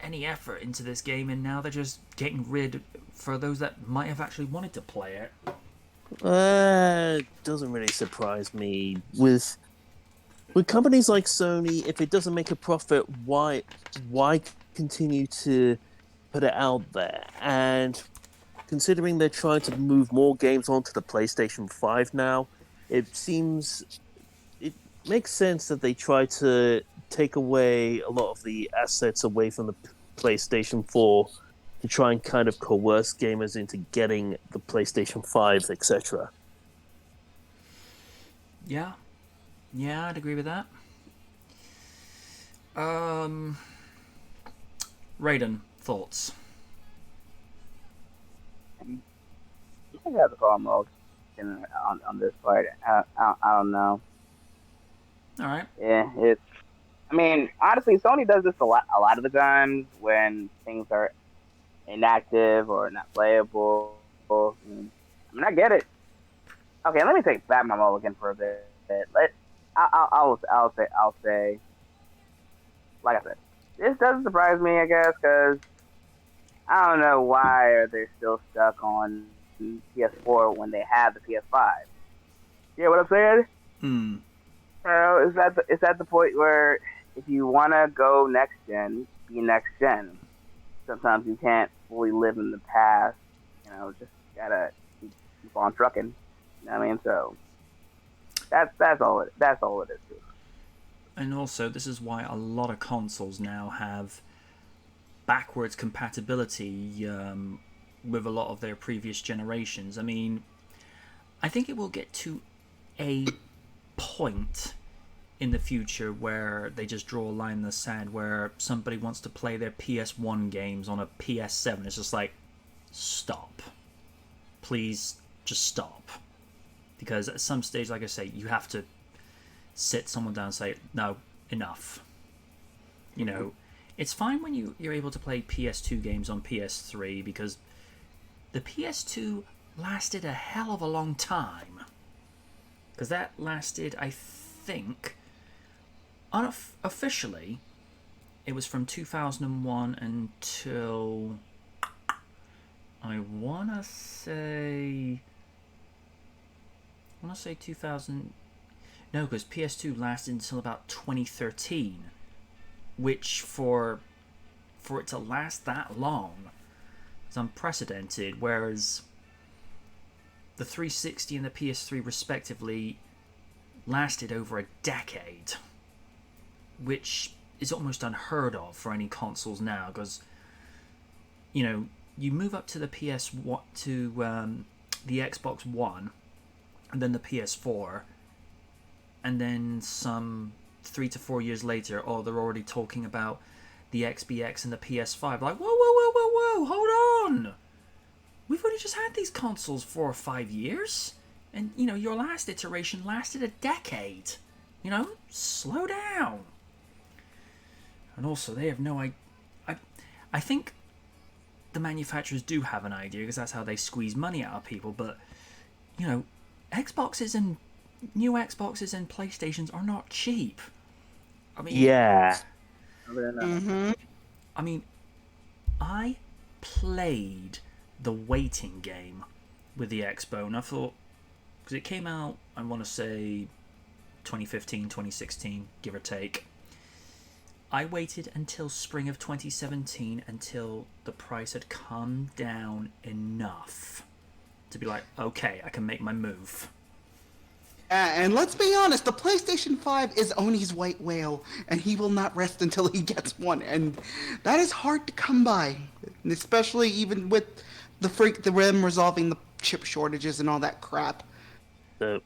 any effort into this game, and now they're just getting rid for those that might have actually wanted to play it? Doesn't really surprise me. With companies like Sony, if it doesn't make a profit, why continue to put it out there? And considering they're trying to move more games onto the PlayStation 5 now, it makes sense that they try to take away a lot of the assets away from the PlayStation 4 to try and kind of coerce gamers into getting the PlayStation 5, etc. Yeah, I'd agree with that. Raiden, thoughts? I got to call Mo on this part. I don't know. All right. Yeah, it's. I mean, honestly, Sony does this a lot of the times when things are inactive or not playable. I mean, I get it. Okay, let me take back my mulligan for a bit. I'll say, like I said, this doesn't surprise me, I guess, because I don't know why are they still stuck on PS4 when they have the PS5. You know what I'm saying? Hmm. So is that the point where if you want to go next gen, be next gen. Sometimes you can't fully live in the past. Just gotta keep on trucking. You know what I mean? So that's all it is. Too. And also, this is why a lot of consoles now have backwards compatibility with a lot of their previous generations. I mean, I think it will get to a point in the future where they just draw a line in the sand where somebody wants to play their PS1 games on a PS7. It's just like, stop. Please, just stop. Because at some stage, like I say, you have to sit someone down and say, no, enough. It's fine when you're able to play PS2 games on PS3 because the PS2 lasted a hell of a long time. Because that lasted, I think, unofficially, it was from 2001 until, I want to say 2000. No, because PS2 lasted until about 2013, which for it to last that long is unprecedented. Whereas the 360 and the PS3 respectively lasted over a decade, which is almost unheard of for any consoles now. Because you move up to the the Xbox One, and then the PS4, and then some 3 to 4 years later, they're already talking about the XBX and the PS5. Like, whoa, hold on! We've only just had these consoles 4 or 5 years, and your last iteration lasted a decade. Slow down. And also, they have no idea. I think the manufacturers do have an idea because that's how they squeeze money out of people. But Xboxes and new Xboxes and PlayStations are not cheap. I mean, Yeah. Mm-hmm. I mean, I played the waiting game with the Expo, and I thought, because it came out, I want to say 2015, 2016, give or take. I waited until spring of 2017 until the price had come down enough to be like, okay, I can make my move. And let's be honest, the PlayStation 5 is Oni's white whale, and he will not rest until he gets one, and that is hard to come by, especially even with the RIM resolving the chip shortages and all that crap. So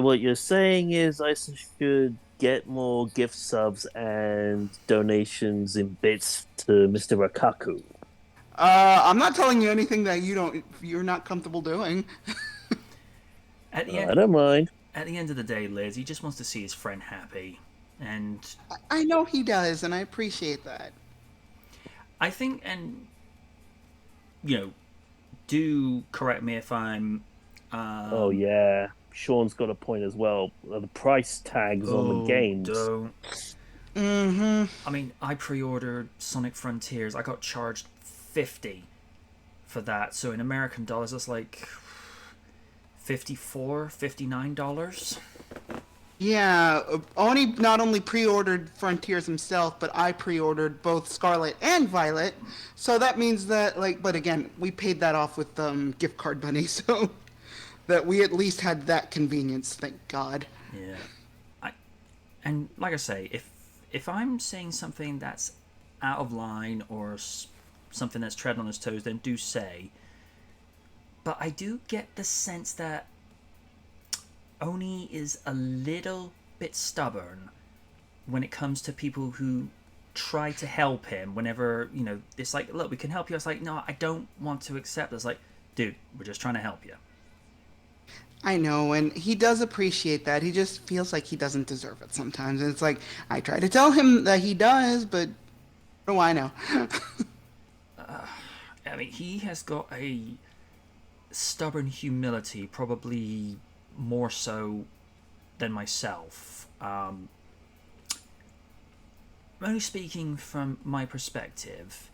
what you're saying is I should get more gift subs and donations in bits to Mr. Rakaku. I'm not telling you anything that you're not comfortable doing. At the end, I don't mind. At the end of the day, Liz, he just wants to see his friend happy, and I know he does, and I appreciate that. I think, and do correct me if I'm. Oh yeah. Sean's got a point as well. The price tags on the games. Don't. Mm-hmm. I mean, I pre-ordered Sonic Frontiers. I got charged $50 for that. So in American dollars, that's like $59. Yeah, Oni not only pre-ordered Frontiers himself, but I pre-ordered both Scarlet and Violet. So that means that, like, but again, we paid that off with gift card money, so that we at least had that convenience. Thank God. Yeah. And like I say, if I'm saying something that's out of line or something that's treading on his toes, then do say. But I do get the sense that Oni is a little bit stubborn when it comes to people who try to help him whenever, it's like, look, we can help you. It's like, no, I don't want to accept this. Like, dude, we're just trying to help you. I know, and he does appreciate that. He just feels like he doesn't deserve it sometimes. And it's like, I try to tell him that he does, but what do I know? I mean, he has got a stubborn humility, probably more so than myself. I'm only speaking from my perspective.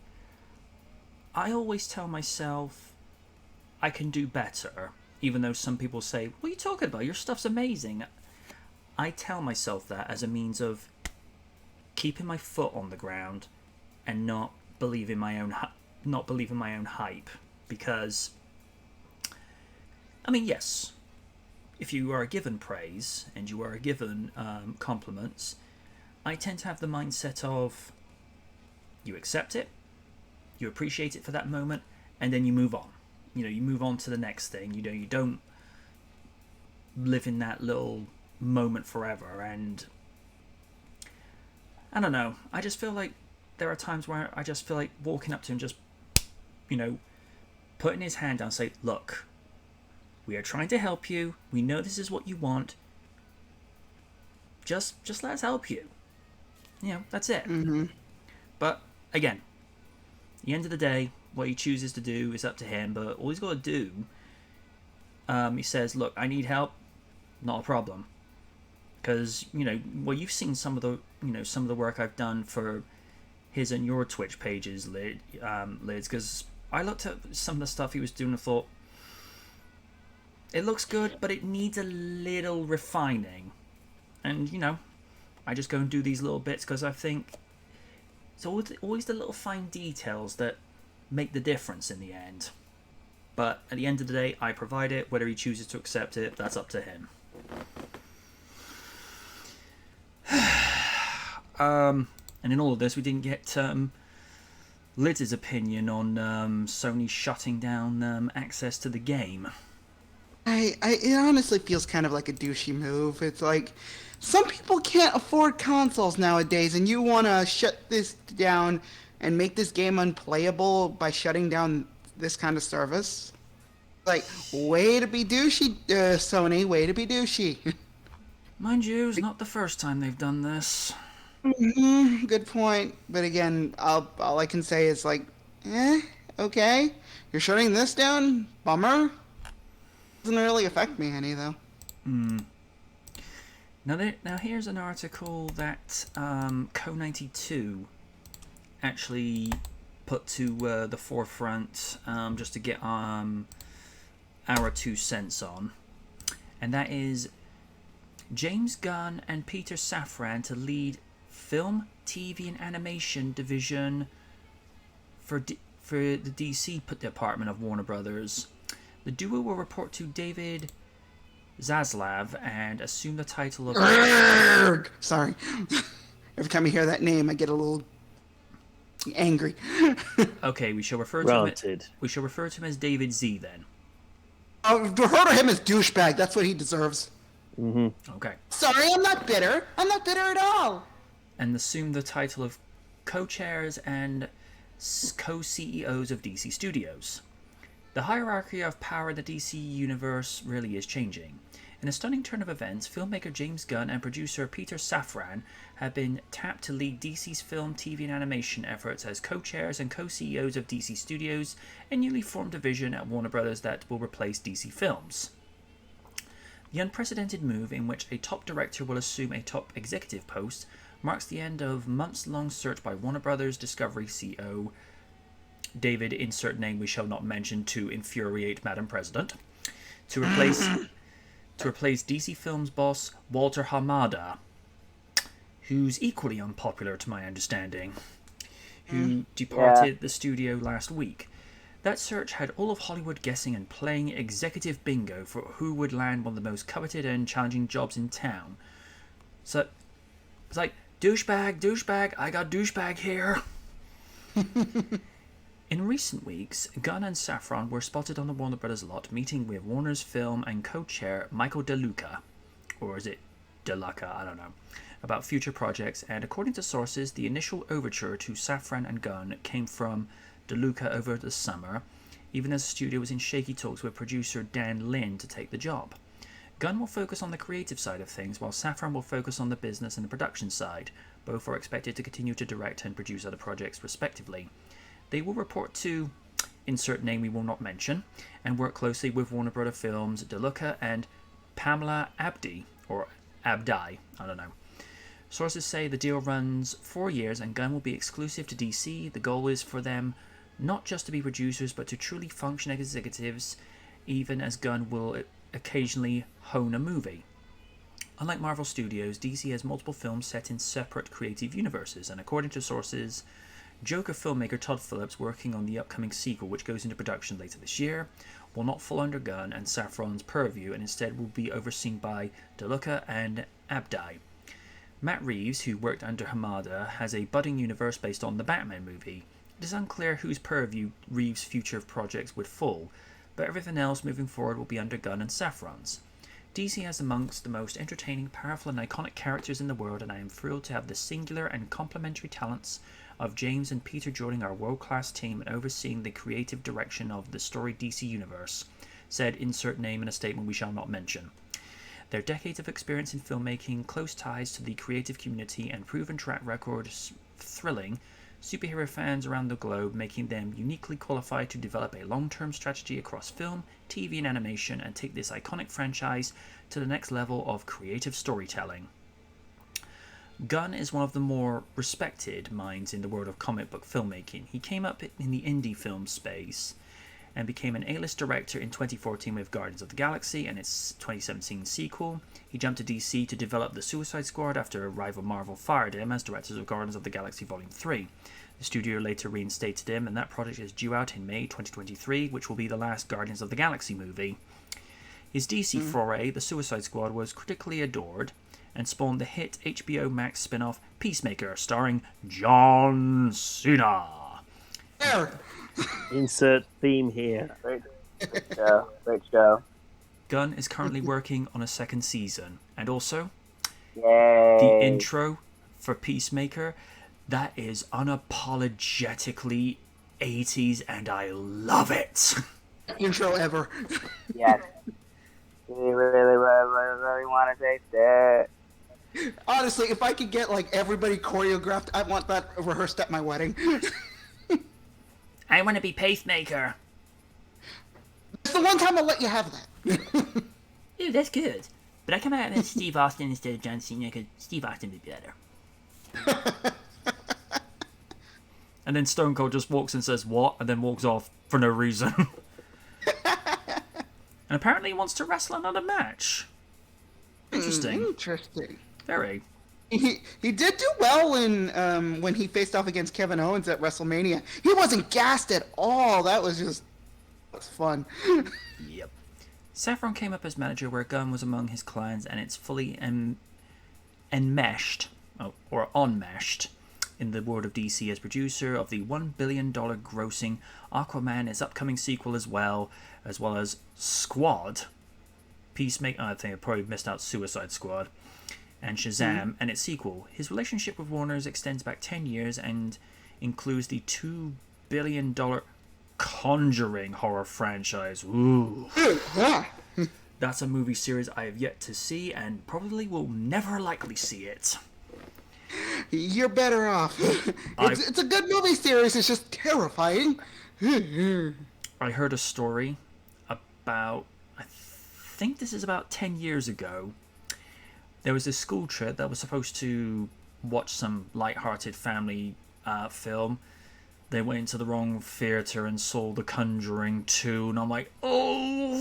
I always tell myself I can do better, even though some people say, what are you talking about? Your stuff's amazing. I tell myself that as a means of keeping my foot on the ground and not believing my own hype. Because, I mean, yes, if you are given praise and you are given compliments, I tend to have the mindset of you accept it, you appreciate it for that moment, and then you move on. You move on to the next thing. You don't live in that little moment forever. And I don't know. I just feel like there are times where I just feel like walking up to him, just putting his hand down, and say, "Look, we are trying to help you. We know this is what you want. Just let us help you. That's it." Mm-hmm. But again, at the end of the day, what he chooses to do is up to him. But all he's got to do, he says, "Look, I need help. Not a problem." Because you've seen some of the work I've done for his and your Twitch pages, Lids. Because I looked at some of the stuff he was doing and thought, it looks good, but it needs a little refining. And, I just go and do these little bits because I think it's always the little fine details that make the difference in the end. But at the end of the day, I provide it. Whether he chooses to accept it, that's up to him. And in all of this, we didn't get Lids' opinion on Sony shutting down access to the game. It honestly feels kind of like a douchey move. It's like, some people can't afford consoles nowadays, and you want to shut this down and make this game unplayable by shutting down this kind of service? Like, way to be douchey, Sony, way to be douchey. Mind you, it's not the first time they've done this. Mm-hmm, good point. But again, all I can say is like, okay. You're shutting this down? Bummer. Doesn't really affect me any, though. Now here's an article that Co92 actually put to the forefront just to get our 2 cents on. And that is James Gunn and Peter Safran to lead film, TV, and animation division for the DC department of Warner Brothers. The duo will report to David Zaslav and assume the title of... Sorry. Every time I hear that name, I get a little angry. Okay, we shall refer to him as David Z then. Refer to him as douchebag. That's what he deserves. Mm-hmm. Okay. Sorry, I'm not bitter. I'm not bitter at all. And assume the title of co-chairs and co-CEOs of DC Studios. The hierarchy of power in the DC universe really is changing. In a stunning turn of events, filmmaker James Gunn and producer Peter Safran have been tapped to lead DC's film, TV, and animation efforts as co-chairs and co-CEOs of DC Studios, a newly formed division at Warner Brothers that will replace DC Films. The unprecedented move in which a top director will assume a top executive post marks the end of months-long search by Warner Brothers Discovery CEO David, insert name we shall not mention to infuriate Madam President, to replace DC Films boss Walter Hamada, who's equally unpopular to my understanding, who departed the studio last week. That search had all of Hollywood guessing and playing executive bingo for who would land one of the most coveted and challenging jobs in town. So it's like, douchebag, I got douchebag here. In recent weeks, Gunn and Safran were spotted on the Warner Brothers lot meeting with Warner's film and co-chair Michael DeLuca, or is it DeLuca, I don't know, about future projects, and according to sources, the initial overture to Safran and Gunn came from DeLuca over the summer, even as the studio was in shaky talks with producer Dan Lin to take the job. Gunn will focus on the creative side of things, while Safran will focus on the business and the production side. Both are expected to continue to direct and produce other projects, respectively. They will report to, insert name we will not mention, and work closely with Warner Brother Films, DeLuca, and Pamela Abdi, or Abdi, I don't know. Sources say the deal runs 4 years and Gunn will be exclusive to DC. The goal is for them not just to be producers, but to truly function as executives, even as Gunn will occasionally hone a movie. Unlike Marvel Studios, DC has multiple films set in separate creative universes, and according to sources, Joker filmmaker Todd Phillips, working on the upcoming sequel, which goes into production later this year, will not fall under Gunn and Safran's purview, and instead will be overseen by DeLuca and Abdi. Matt Reeves, who worked under Hamada, has a budding universe based on the Batman movie. It is unclear whose purview Reeves' future projects would fall, but everything else moving forward will be under Gunn and Safran's. DC has amongst the most entertaining, powerful, and iconic characters in the world, and I am thrilled to have the singular and complementary talents of James and Peter joining our world-class team and overseeing the creative direction of the storied DC universe, said insert name in a statement we shall not mention. Their decades of experience in filmmaking, close ties to the creative community, and proven track record thrilling superhero fans around the globe, making them uniquely qualified to develop a long-term strategy across film, TV, and animation, and take this iconic franchise to the next level of creative storytelling. Gunn is one of the more respected minds in the world of comic book filmmaking. He came up in the indie film space and became an A-list director in 2014 with Guardians of the Galaxy and its 2017 sequel. He jumped to DC to develop the Suicide Squad after a rival Marvel fired him as director of Guardians of the Galaxy Volume 3. The studio later reinstated him, and that project is due out in May 2023, which will be the last Guardians of the Galaxy movie. His DC foray, The Suicide Squad, was critically adored and spawned the hit HBO Max spin-off Peacemaker, starring John Cena. There. Insert theme here. Great show. Great show. Gunn is currently working on a second season, and also Yay. the intro for Peacemaker, that is unapologetically 80s, and I love it. Intro ever. Yes. Do you really want to taste it? Honestly, if I could get like everybody choreographed, I want that rehearsed at my wedding. I want to be Peacemaker. It's the one time I'll let you have that. Ooh, that's good. But I come out as Steve Austin instead of John Cena because Steve Austin would be better. And then Stone Cold just walks and says, what? And then walks off for no reason. And apparently he wants to wrestle another match. Interesting. Interesting. Very. He did do well in when he faced off against Kevin Owens at WrestleMania. He wasn't gassed at all. That was fun. Yep. Safran came up as manager where Gunn was among his clients, and it's fully enmeshed, or unmeshed, in the world of DC as producer of the $1 billion grossing Aquaman, its upcoming sequel as well as Squad, Peacemaker, I think I probably missed out Suicide Squad, and Shazam, and its sequel. His relationship with Warner's extends back 10 years and includes the $2 billion Conjuring horror franchise. Ooh. Yeah. That's a movie series I have yet to see and probably will never likely see it. You're better off. It's a good movie series. It's just terrifying. I heard a story about, I think this is about 10 years ago. There was this school trip that was supposed to watch some light-hearted family film. They went into the wrong theater and saw The Conjuring 2, and I'm like, oh,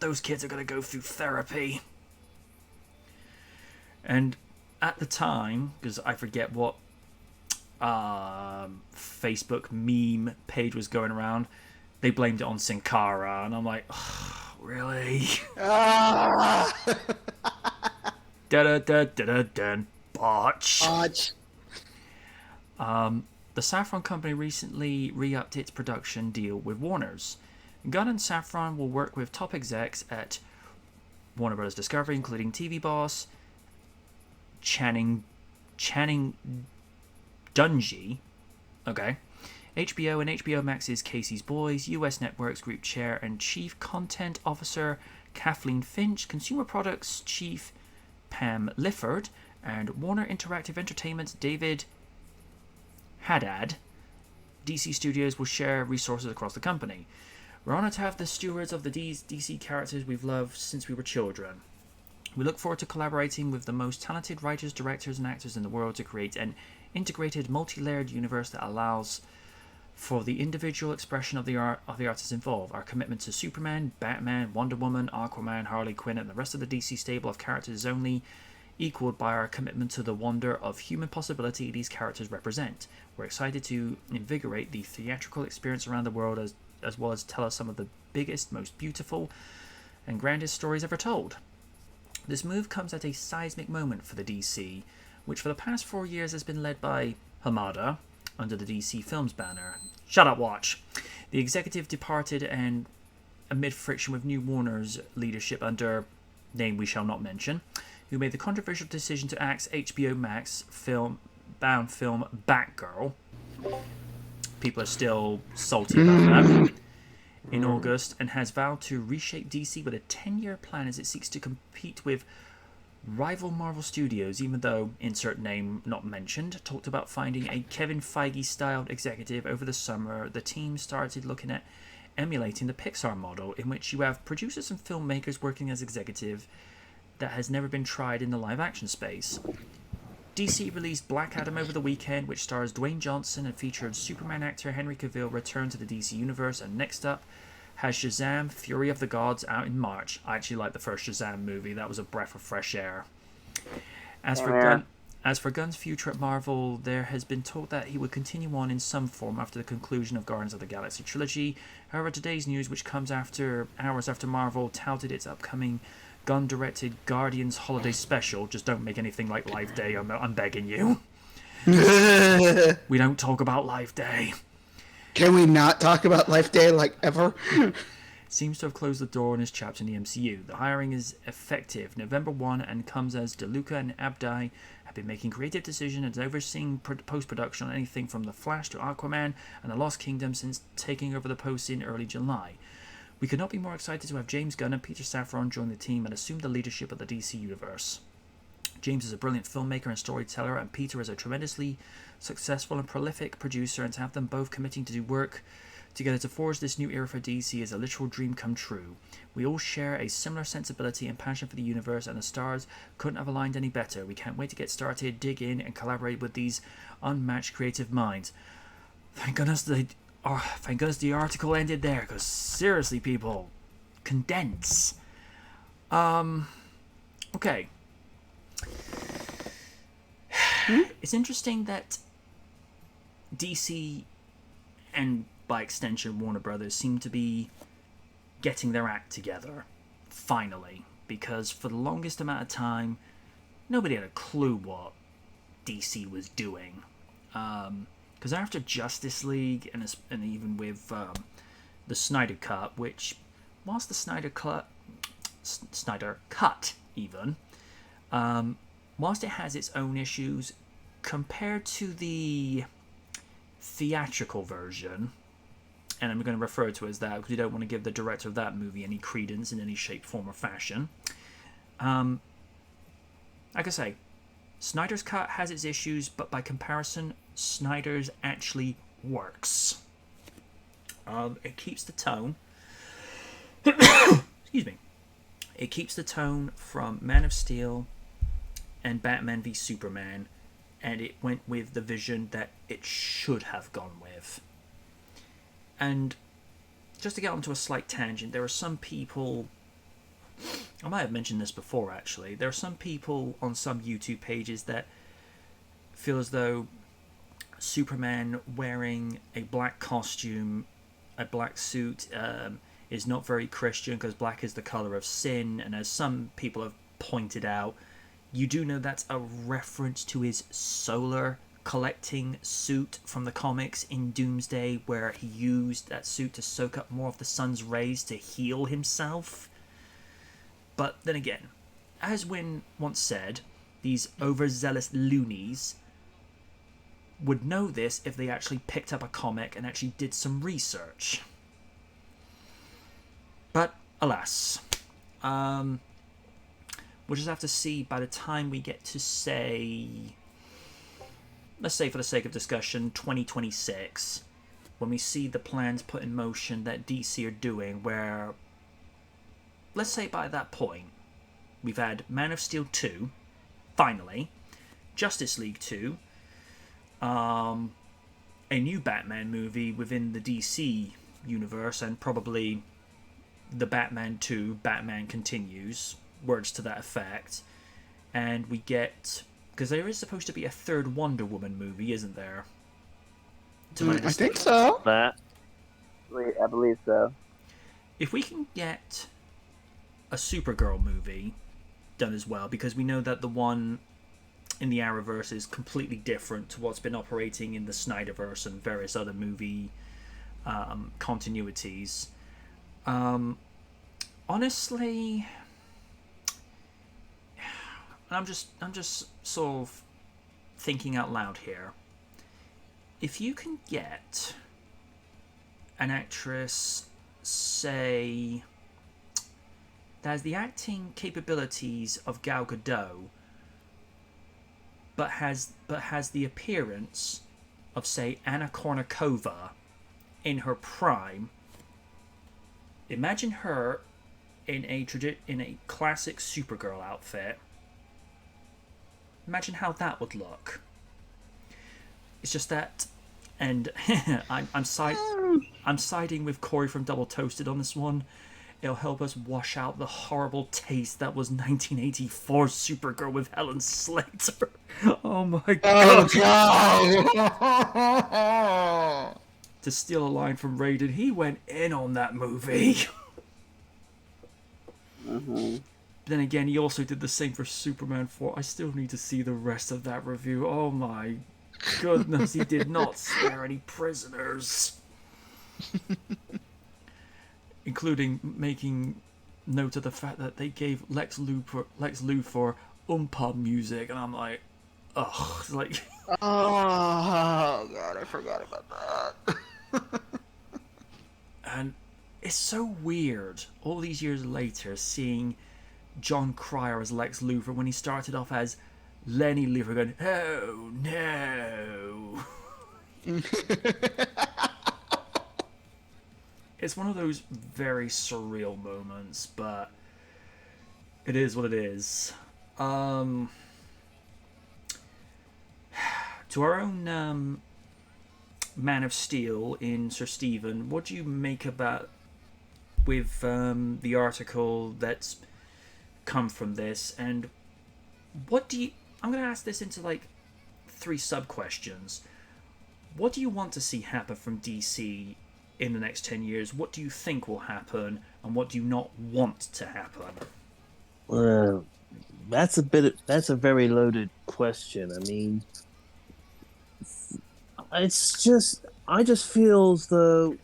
those kids are going to go through therapy. And at the time, because I forget what Facebook meme page was going around, they blamed it on Sin Cara, and I'm like, oh, really? Da-da-da-da-da-da. Botch. The Saffron Company recently re-upped its production deal with Warner's. Gunn and Saffron will work with top execs at Warner Bros. Discovery, including TV boss Channing Dungey, okay, HBO and HBO Max's Casey's Boys, US Networks Group Chair and Chief Content Officer Kathleen Finch, Consumer Products Chief Pam Lifford, and Warner Interactive Entertainment's David Haddad. DC Studios will share resources across the company. We're honored to have the stewards of the DC characters we've loved since we were children. We look forward to collaborating with the most talented writers, directors, and actors in the world to create an integrated, multi-layered universe that allows for the individual expression of the artists involved. Our commitment to Superman, Batman, Wonder Woman, Aquaman, Harley Quinn, and the rest of the DC stable of characters is only equaled by our commitment to the wonder of human possibility these characters represent. We're excited to invigorate the theatrical experience around the world as well as tell us some of the biggest, most beautiful, and grandest stories ever told. This move comes at a seismic moment for the DC, which for the past 4 years has been led by Hamada under the DC Films banner. Shut up, watch. The executive departed and amid friction with New Warner's leadership under name we shall not mention, who made the controversial decision to axe HBO Max bound film Batgirl. People are still salty about that. In August, and has vowed to reshape DC with a 10-year plan as it seeks to compete with rival Marvel Studios, even though, insert name not mentioned, talked about finding a Kevin Feige-styled executive over the summer. The team started looking at emulating the Pixar model, in which you have producers and filmmakers working as executive that has never been tried in the live-action space. DC released Black Adam over the weekend, which stars Dwayne Johnson and featured Superman actor Henry Cavill return to the DC universe, and next up has Shazam! Fury of the Gods out in March. I actually liked the first Shazam movie. That was a breath of fresh air. As for Gunn's future at Marvel, there has been talk that he would continue on in some form after the conclusion of Guardians of the Galaxy trilogy. However, today's news, which comes hours after Marvel touted its upcoming Gunn-directed Guardians Holiday Special. Just don't make anything like Life Day, I'm begging you. We don't talk about Life Day. Can we not talk about Life Day, like, ever? Seems to have closed the door on his chapter in the MCU. The hiring is effective November 1 and comes as DeLuca and Abdai have been making creative decisions and overseeing post-production on anything from The Flash to Aquaman and The Lost Kingdom since taking over the post in early July. We could not be more excited to have James Gunn and Peter Safran join the team and assume the leadership of the DC universe. James is a brilliant filmmaker and storyteller, and Peter is a tremendously successful and prolific producer, and to have them both committing to do work together to forge this new era for DC is a literal dream come true. We all share a similar sensibility and passion for the universe, and the stars couldn't have aligned any better. We can't wait to get started, dig in, and collaborate with these unmatched creative minds. Thank goodness the article ended there, because seriously, people, condense. Okay. It's interesting that DC and by extension Warner Brothers seem to be getting their act together finally, because for the longest amount of time nobody had a clue what DC was doing, because after Justice League and even with the Snyder Cut, which whilst the Snyder Cut even whilst it has its own issues compared to the theatrical version, and I'm going to refer to it as that because we don't want to give the director of that movie any credence in any shape, form, or fashion. Like I say, Snyder's Cut has its issues, but by comparison, Snyder's actually works. It keeps the tone. excuse me, it keeps the tone from Man of Steel and Batman v Superman, and it went with the vision that it should have gone with. And just to get onto a slight tangent, there are some people, I might have mentioned this before actually, there are some people on some YouTube pages that feel as though Superman wearing a black costume, a black suit, is not very Christian because black is the color of sin, and as some people have pointed out, you do know that's a reference to his solar collecting suit from the comics in Doomsday, where he used that suit to soak up more of the sun's rays to heal himself. But then again, as Wynn once said, these overzealous loonies would know this if they actually picked up a comic and actually did some research. But alas, we'll just have to see by the time we get to, say, let's say for the sake of discussion, 2026, when we see the plans put in motion that DC are doing, where, let's say by that point, we've had Man of Steel 2, finally, Justice League 2, a new Batman movie within the DC universe, and probably the Batman 2, Batman Continues, words to that effect, and we get, because there is supposed to be a third Wonder Woman movie, isn't there? I think so. I believe so. If we can get a Supergirl movie done as well, because we know that the one in the Arrowverse is completely different to what's been operating in the Snyderverse and various other movie continuities. Honestly, I'm just sort of thinking out loud here. If you can get an actress, say, that has the acting capabilities of Gal Gadot, but has the appearance of, say, Anna Kournikova in her prime. Imagine her in a classic Supergirl outfit. Imagine how that would look. It's just that, and I'm siding with Corey from Double Toasted on this one. It'll help us wash out the horrible taste that was 1984 Supergirl with Helen Slater. Oh my god. Oh, God. To steal a line from Raiden, he went in on that movie. Mm-hmm. Then again, he also did the same for Superman 4. I still need to see the rest of that review. Oh my goodness, he did not spare any prisoners. Including making note of the fact that they gave Lex Luthor Oompa music, and I'm like, ugh, it's like... Oh, God, I forgot about that. And it's so weird, all these years later, seeing John Cryer as Lex Luthor when he started off as Lenny Luthor going, oh no. It's one of those very surreal moments, but it is what it is. To our own Man of Steel in Sir Stephen, what do you make about with the article that's come from this, and what do you... I'm going to ask this into like 3 sub-questions. What do you want to see happen from DC in the next 10 years? What do you think will happen, and what do you not want to happen? That's a very loaded question. I mean, I just feel as though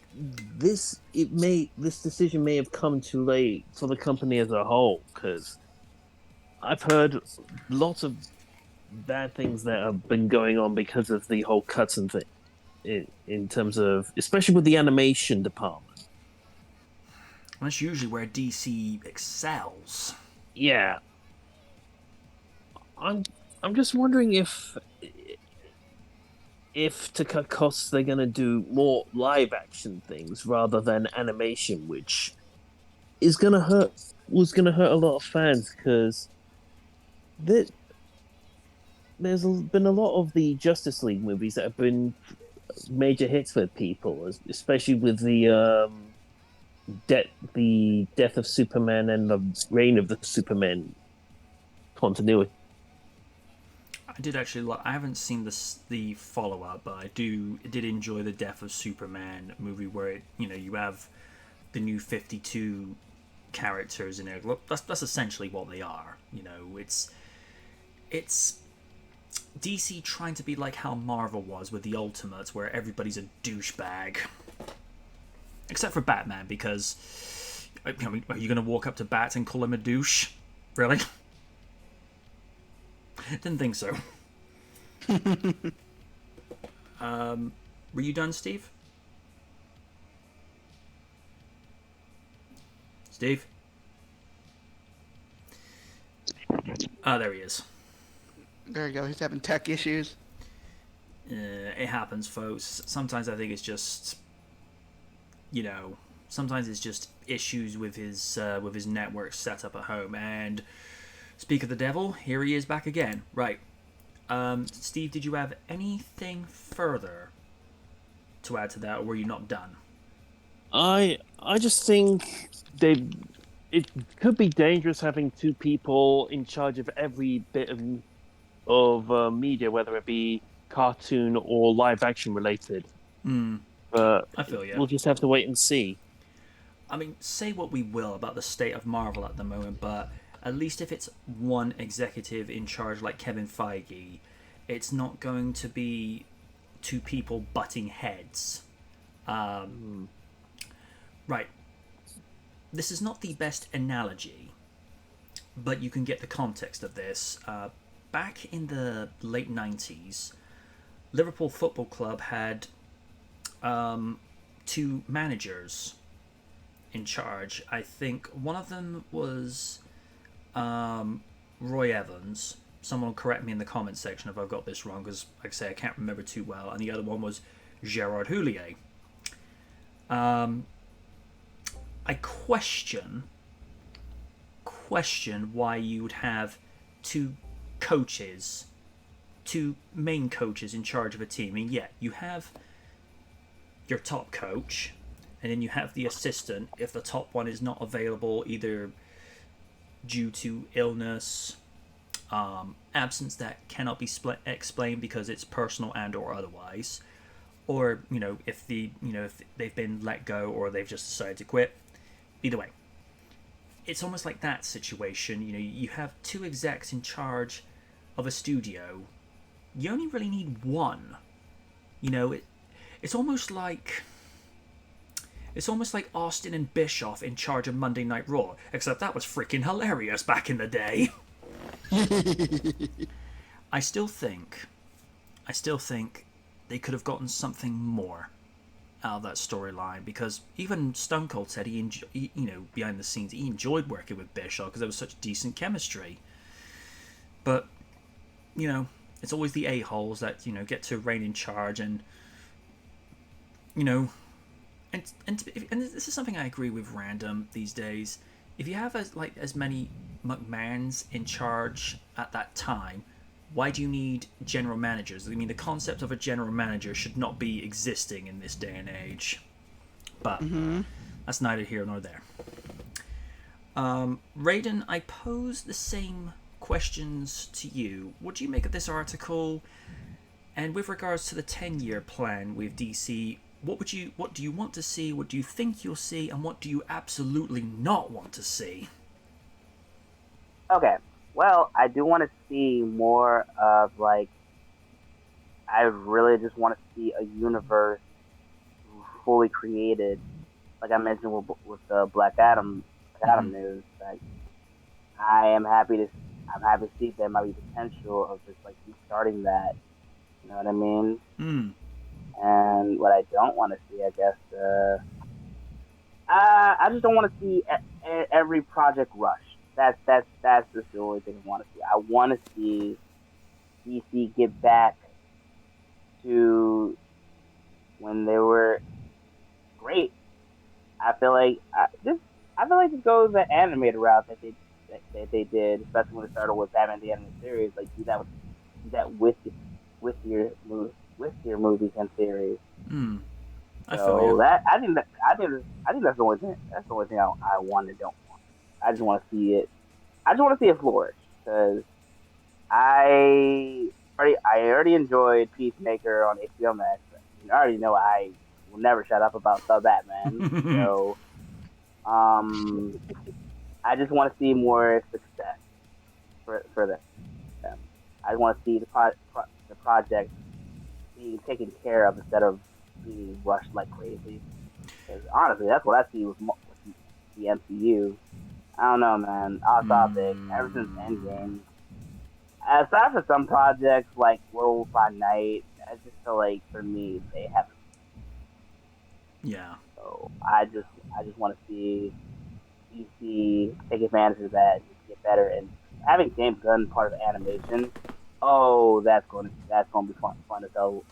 this decision may have come too late for the company as a whole, because I've heard lots of bad things that have been going on because of the whole Cutson thing, in terms of, especially with the animation department. That's usually where DC excels. Yeah. I'm just wondering if to cut costs they're going to do more live action things rather than animation, which is gonna hurt. Was gonna hurt a lot of fans because there, been a lot of the Justice League movies that have been major hits with people, especially with the death of Superman and the reign of the Superman continuity. I did actually like. I haven't seen the follow up, but I did enjoy the Death of Superman movie where you have the new 52 characters in there. Look, that's essentially what they are. It's DC trying to be like how Marvel was with the Ultimates, where everybody's a douchebag, except for Batman, because are you going to walk up to Bat and call him a douche? Really? Didn't think so. Were you done, Steve? Steve? Oh, there he is. There you go. He's having tech issues. It happens, folks. Sometimes I think it's just, sometimes it's just issues with his network setup at home. And speak of the devil, here he is back again. Right. Steve, did you have anything further to add to that, or were you not done? I just think it could be dangerous having two people in charge of every bit of media, whether it be cartoon or live action related. But I feel you. We'll just have to wait and see. I mean, say what we will about the state of Marvel at the moment, but at least if it's one executive in charge like Kevin Feige, it's not going to be two people butting heads. Right. This is not the best analogy, but you can get the context of this. Back in the late 90s, Liverpool Football Club had two managers in charge. I think one of them was Roy Evans. Someone will correct me in the comments section if I've got this wrong, because, like I say, I can't remember too well. And the other one was Gerard Houllier. I question why you would have two main coaches in charge of a team. I mean, yeah, you have your top coach, and then you have the assistant if the top one is not available, either due to illness, absence that cannot be explained because it's personal and or otherwise, or if they've been let go or they've just decided to quit. Either way, it's almost like that situation. You have two execs in charge of a studio. You only really need one. It's almost like Austin and Bischoff in charge of Monday Night Raw, except that was freaking hilarious back in the day. I still think they could have gotten something more out of that storyline, because even Stone Cold said behind the scenes he enjoyed working with Bischoff because there was such decent chemistry. But it's always the a-holes that get to reign in charge, and and this is something I agree with Random these days. If you have as many McMahons in charge at that time, why do you need general managers? I mean, the concept of a general manager should not be existing in this day and age. But that's neither here nor there. Raiden, I pose the same questions to you. What do you make of this article? And with regards to the 10-year plan with DC, what do you want to see? What do you think you'll see? And what do you absolutely not want to see? Okay. Well, I do want to see more of I really just want to see a universe fully created, like I mentioned with the Black Adam news. I'm happy to see there might be potential of just restarting that. You know what I mean? And what I don't want to see, I guess, I just don't want to see every project rush. That's just the only thing I want to see. I want to see DC get back to when they were great. I feel like I I feel like it goes the animated route that they did, especially when it started with Batman the Animated Series. Like do that with your with your movies and series. I feel So you. that I think that's the only thing I want and don't want. I just want to see it. I just want to see it flourish because I already enjoyed Peacemaker on HBO Max. You already know I will never shut up about the Batman. So I just want to see more success for them. I want to see the project being taken care of instead of being rushed like crazy. Because honestly, that's what I see with the MCU. I don't know, man. Off topic. Ever since Endgame, aside from some projects like Werewolf by Night, I just feel like for me they haven't. Yeah. So I just want to see DC take advantage of that and get better. And having James Gunn part of the animation, oh, that's going to be fun to tell,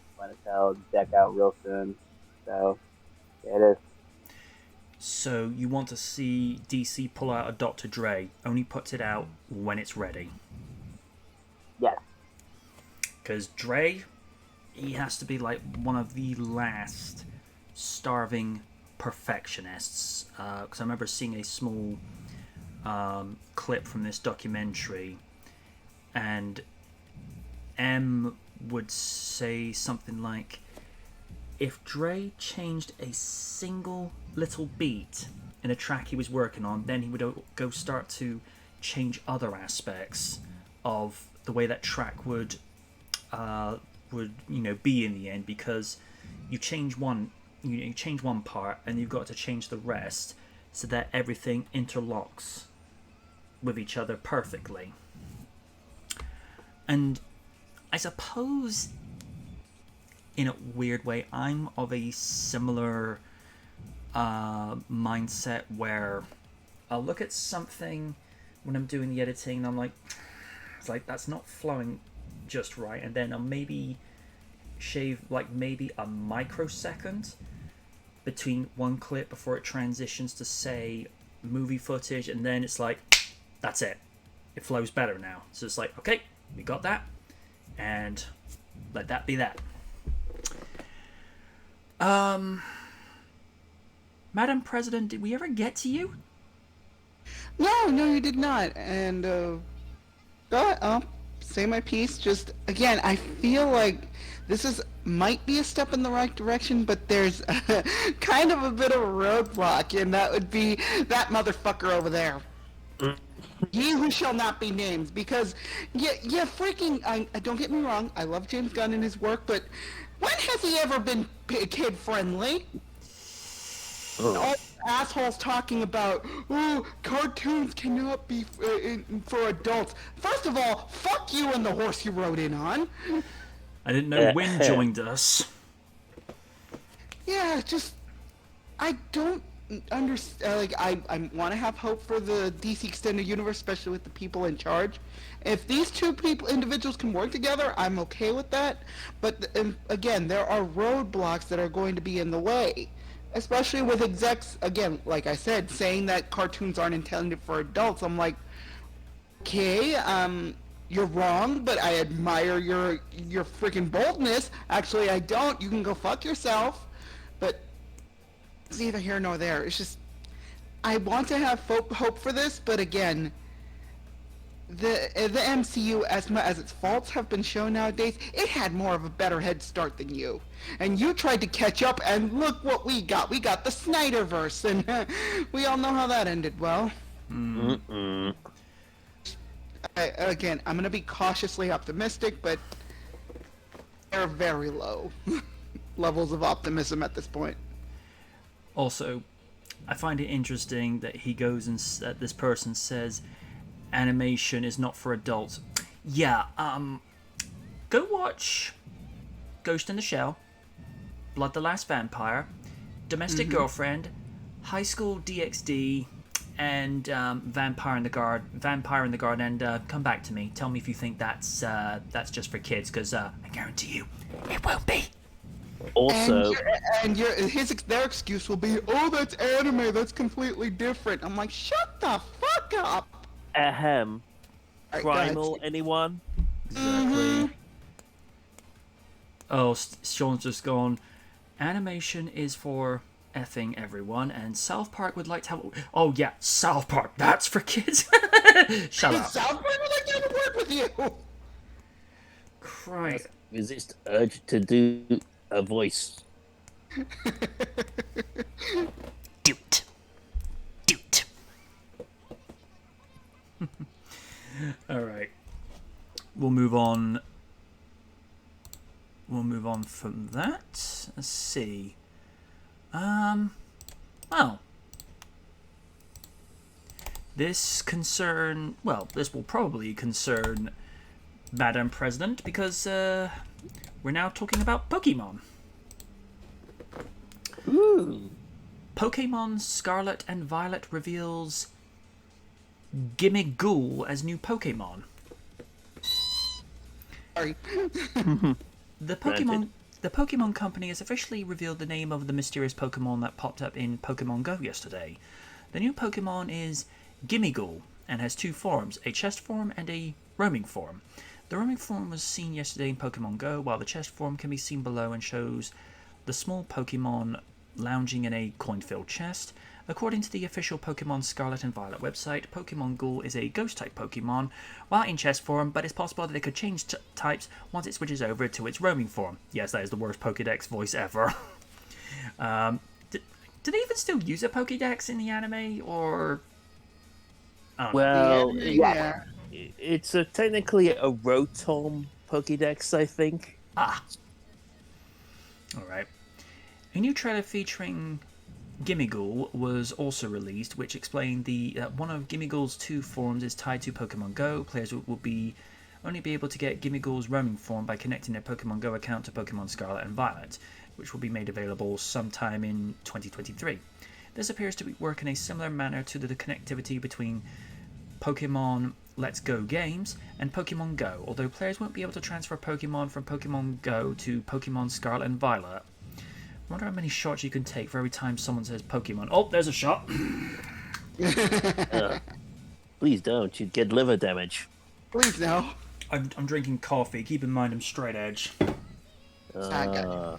check out real soon. So yeah, it is. So you want to see DC pull out a Dr. Dre, only puts it out when it's ready. Yes. Because Dre, he has to be like one of the last starving perfectionists. Because I remember seeing a small clip from this documentary, and M would say something like, if Dre changed a single little beat in a track he was working on, then he would go start to change other aspects of the way that track would be in the end, because you change one part and you've got to change the rest so that everything interlocks with each other perfectly. And I suppose in a weird way I'm of a similar mindset where I'll look at something when I'm doing the editing and I'm like, it's like that's not flowing just right, and then I'll maybe shave like maybe a microsecond between one clip before it transitions to say movie footage, and then it's like, that's it flows better now. So it's like, okay, we got that, and let that be that. Madam President, did we ever get to you? No, you did not. And say my piece. Just again, I feel like this might be a step in the right direction, but there's kind of a bit of a roadblock, and that would be that motherfucker over there. He who shall not be named, because freaking. I don't get me wrong. I love James Gunn and his work, but when has he ever been kid friendly? All assholes talking about, cartoons cannot be for adults. First of all, fuck you and the horse you rode in on. I didn't know Win joined us. Yeah, just I don't understand. Like, I want to have hope for the DC Extended Universe, especially with the people in charge. If these two individuals can work together, I'm okay with that. But again, there are roadblocks that are going to be in the way. Especially with execs, again, like I said, saying that cartoons aren't intended for adults. I'm like, okay, you're wrong, but I admire your freaking boldness. Actually, I don't. You can go fuck yourself. But it's neither here nor there. It's just, I want to have hope for this, but again, the MCU, as its faults have been shown nowadays, it had more of a better head start than you. And you tried to catch up, and look what we got. We got the Snyderverse, and we all know how that ended well. Again, I'm going to be cautiously optimistic, but they're very low levels of optimism at this point. Also, I find it interesting that he goes and this person says animation is not for adults. Yeah, go watch Ghost in the Shell, Blood the Last Vampire, Domestic Girlfriend, High School DxD, and Vampire in the Guard, and come back to me. Tell me if you think that's just for kids, because I guarantee you, it won't be. Also, Their excuse will be, oh, that's anime, that's completely different. I'm like, shut the fuck up. ahem. Alright, Primal, guys. anyone? Exactly. Oh, Sean's just gone. Animation is for effing everyone, and South Park would like to have. Oh yeah, South Park. That's for kids. Shut up. South Park would like to have a word with you. Christ. Resist urge to do a voice. Doot. Doot. All right. We'll move on. We'll move on from that. Let's see. Well. This will probably concern Madam President because we're now talking about Pokemon. Ooh. Pokemon Scarlet and Violet reveals Gimmighoul as new Pokemon. Sorry. The Pokemon Company has officially revealed the name of the mysterious Pokemon that popped up in Pokemon Go yesterday. The new Pokemon is Gimmighoul and has two forms, a chest form and a roaming form. The roaming form was seen yesterday in Pokemon Go, while the chest form can be seen below and shows the small Pokemon lounging in a coin-filled chest. According to the official Pokemon Scarlet and Violet website, Pokemon Ghoul is a ghost-type Pokemon while in chest form, but it's possible that it could change types once it switches over to its roaming form. Yes, that is the worst Pokédex voice ever. Do they even still use a Pokédex in the anime, or... Well, Yeah. it's technically a Rotom Pokédex, I think. Ah. Alright. A new trailer featuring Gimmighoul was also released, which explained that one of Gimmighoul's two forms is tied to Pokemon Go. Players will only be able to get Gimmighoul's roaming form by connecting their Pokemon Go account to Pokemon Scarlet and Violet, which will be made available sometime in 2023. This appears to work in a similar manner to the connectivity between Pokemon Let's Go games and Pokemon Go, although players won't be able to transfer Pokemon from Pokemon Go to Pokemon Scarlet and Violet. I wonder how many shots you can take for every time someone says Pokemon. Oh, there's a shot. Please don't. You'd get liver damage. Please no. I'm drinking coffee. Keep in mind I'm straight edge. I got you.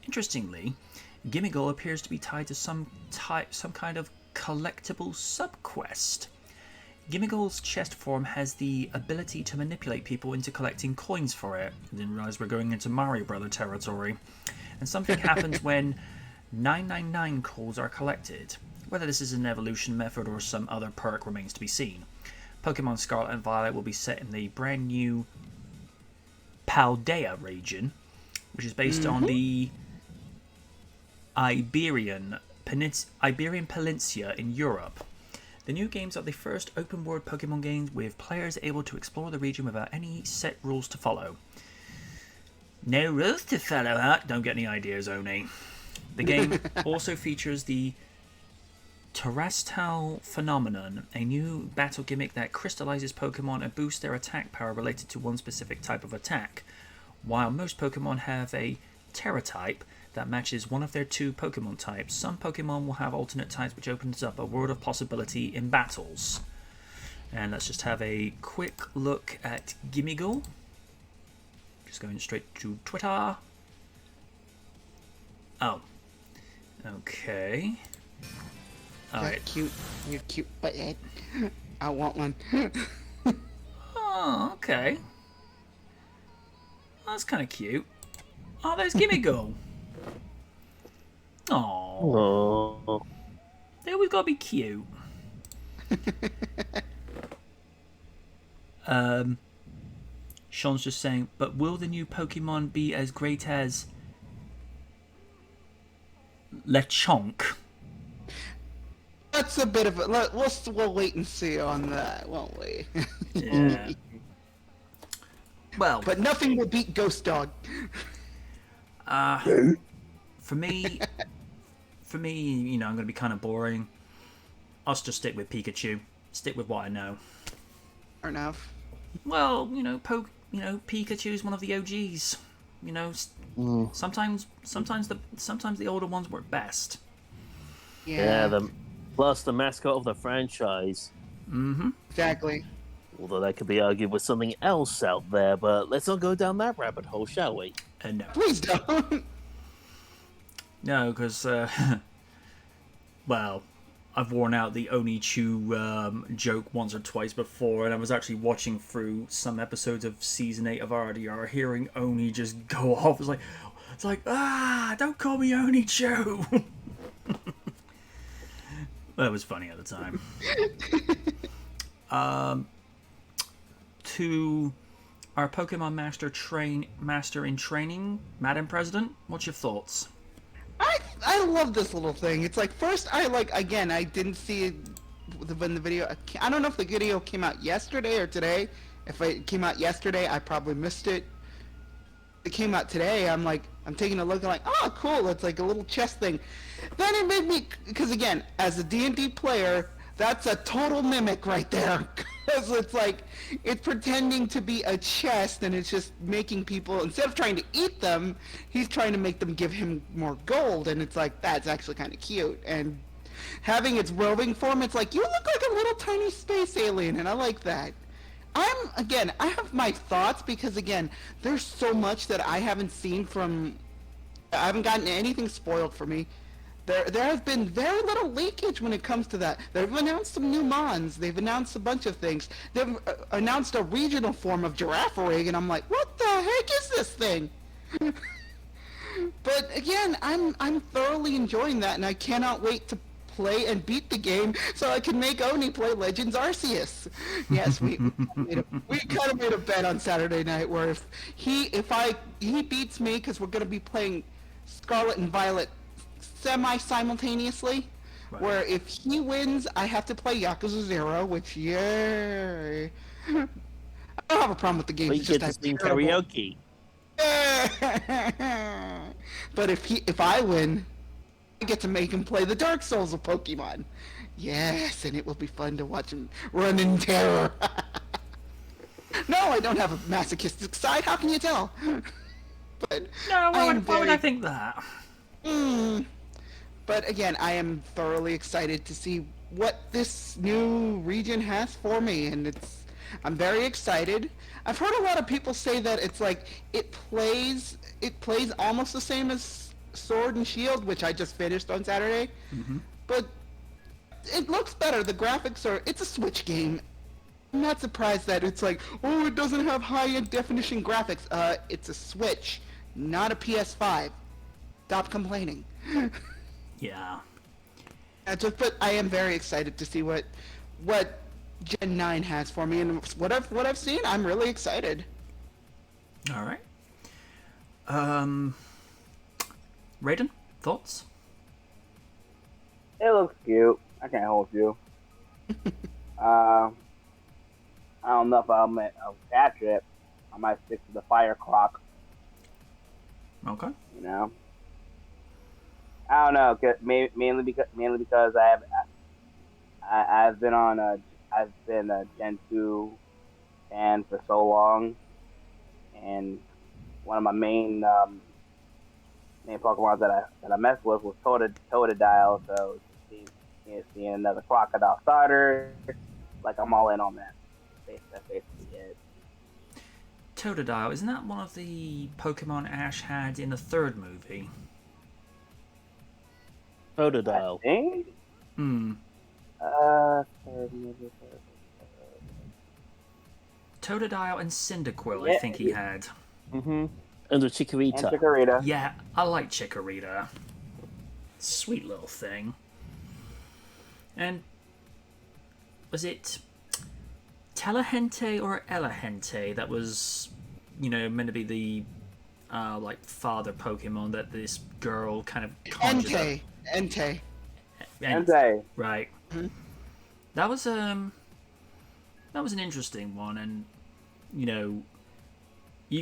Interestingly, Gimmighoul appears to be tied to some kind of collectible subquest. Gimmighoul's chest form has the ability to manipulate people into collecting coins for it. I didn't realize we're going into Mario Brother territory. And something happens when 999 calls are collected. Whether this is an evolution method or some other perk remains to be seen. Pokemon Scarlet and Violet will be set in the brand new Paldea region, which is based on the Iberian Peninsula in Europe. The new games are the first open-world Pokemon games with players able to explore the region without any set rules to follow. No rules to follow, huh? Don't get any ideas, Oni. The game also features the Terastal Phenomenon, a new battle gimmick that crystallizes Pokemon and boosts their attack power related to one specific type of attack. While most Pokemon have a Terra type that matches one of their two Pokemon types, some Pokemon will have alternate types, which opens up a world of possibility in battles. And let's just have a quick look at Gimmighoul. Just going straight to Twitter. Oh. Okay. Alright. Cute. You're cute butthead. I want one. Oh, okay. That's kind of cute. Oh, there's Gimmighoul. Oh, Oh. they always gotta be cute. Sean's just saying, but will the new Pokemon be as great as Lechonk? That's a bit of a. We'll wait and see on that, won't we? Yeah. Well, But nothing will beat Ghost Dog. for me, you know, I'm gonna be kind of boring. I'll just stick with Pikachu. Stick with what I know. Fair enough. Well, Pikachu is one of the OGs. You know, sometimes the older ones work best. Yeah, plus the mascot of the franchise. Exactly. Although that could be argued with something else out there, but let's not go down that rabbit hole, shall we? No. Please don't. No, because, well, I've worn out the Onichu joke once or twice before, and I was actually watching through some episodes of Season 8 of RDR, hearing Oni just go off. It's like, don't call me Onichu! That was funny at the time. To our Pokemon Master in Training, Madam President, what's your thoughts? I love this little thing. It's like, first, I didn't see it when the video. I don't know if the video came out yesterday or today. If it came out yesterday, I probably missed it. It came out today. I'm taking a look and oh, cool. It's like a little chest thing. Then it made me, because again, as a D&D player, that's a total mimic right there. Because it's like, it's pretending to be a chest, and it's just making people, instead of trying to eat them, he's trying to make them give him more gold, and it's like, that's actually kind of cute. And having its roving form, it's like, you look like a little tiny space alien, and I like that. I have my thoughts, because again, there's so much that I haven't seen from, I haven't gotten anything spoiled for me. There has been very little leakage when it comes to that. They've announced some new mons. They've announced a bunch of things. They've announced a regional form of Girafarig, and I'm like, what the heck is this thing? But again, I'm thoroughly enjoying that, and I cannot wait to play and beat the game so I can make Oni play Legends Arceus. Yes, we kind of made a bet on Saturday night where if he beats me, because we're going to be playing Scarlet and Violet semi-simultaneously, right. Where if he wins, I have to play Yakuza 0, which, yay. I don't have a problem with the game. But you get to sing karaoke. But if I win, I get to make him play the Dark Souls of Pokemon. Yes, and it will be fun to watch him run in terror. No, I don't have a masochistic side. How can you tell? But no, why would I think that? But again, I am thoroughly excited to see what this new region has for me, and I'm very excited. I've heard a lot of people say that it's like it plays almost the same as Sword and Shield, which I just finished on Saturday. But it looks better. The graphics it's a Switch game. I'm not surprised that it's like, oh, it doesn't have high-end definition graphics. It's a Switch, not a PS5. Stop complaining. Yeah. But I am very excited to see what Gen 9 has for me, and what I've seen, I'm really excited. All right. Raiden, thoughts? It looks cute. I can't hold you. I don't know if I'll make a cat trip. I might stick to the fire clock. Okay. You know. I don't know, mainly because I've been a Gen 2 fan for so long, and one of my main Pokemon that I messed with was Totodile. So seeing another Crocodile starter, like I'm all in on that. That's basically it. Totodile, isn't that one of the Pokemon Ash had in the third movie? Totodile. Totodile and Cyndaquil, I think he had. And the Chikorita. And Chikorita. Yeah, I like Chikorita. Sweet little thing. And was it Telehente or Elahente that was, meant to be the father Pokemon that this girl kind of conjured up? Entei. Right. Mm-hmm. That was an interesting one, and you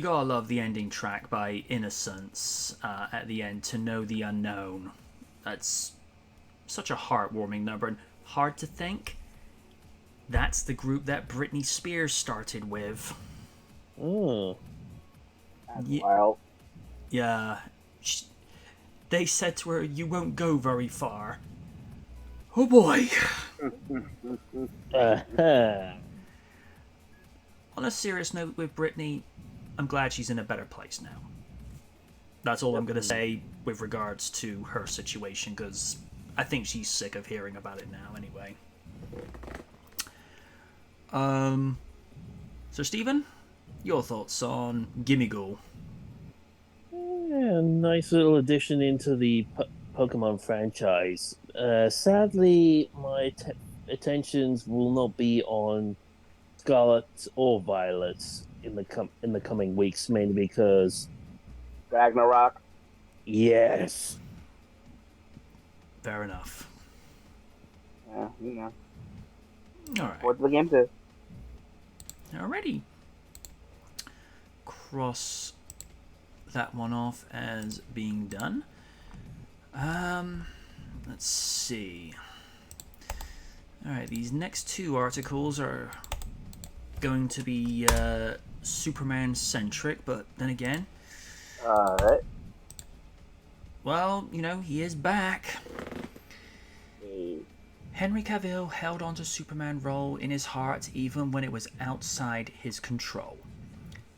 gotta love the ending track by Innocence at the end, To Know the Unknown. That's such a heartwarming number, and hard to think that's the group that Britney Spears started with. That's wild. Yeah. They said to her, "You won't go very far." Oh boy. On a serious note with Brittany, I'm glad she's in a better place now. That's all I'm going to say with regards to her situation, because I think she's sick of hearing about it now anyway. So Stephen, your thoughts on Gimme Ghoul? Yeah, nice little addition into the Pokemon franchise. Sadly, my attentions will not be on Scarlet or Violet in the coming weeks, mainly because Ragnarok. yes, Fair enough. Yeah, you know. Alright. What's the game to? Alrighty. Cross that one off as being done. Let's see. Alright, these next two articles are going to be Superman centric, but then again, Alright. well, you know, he is back. Henry Cavill held onto Superman role in his heart even when it was outside his control.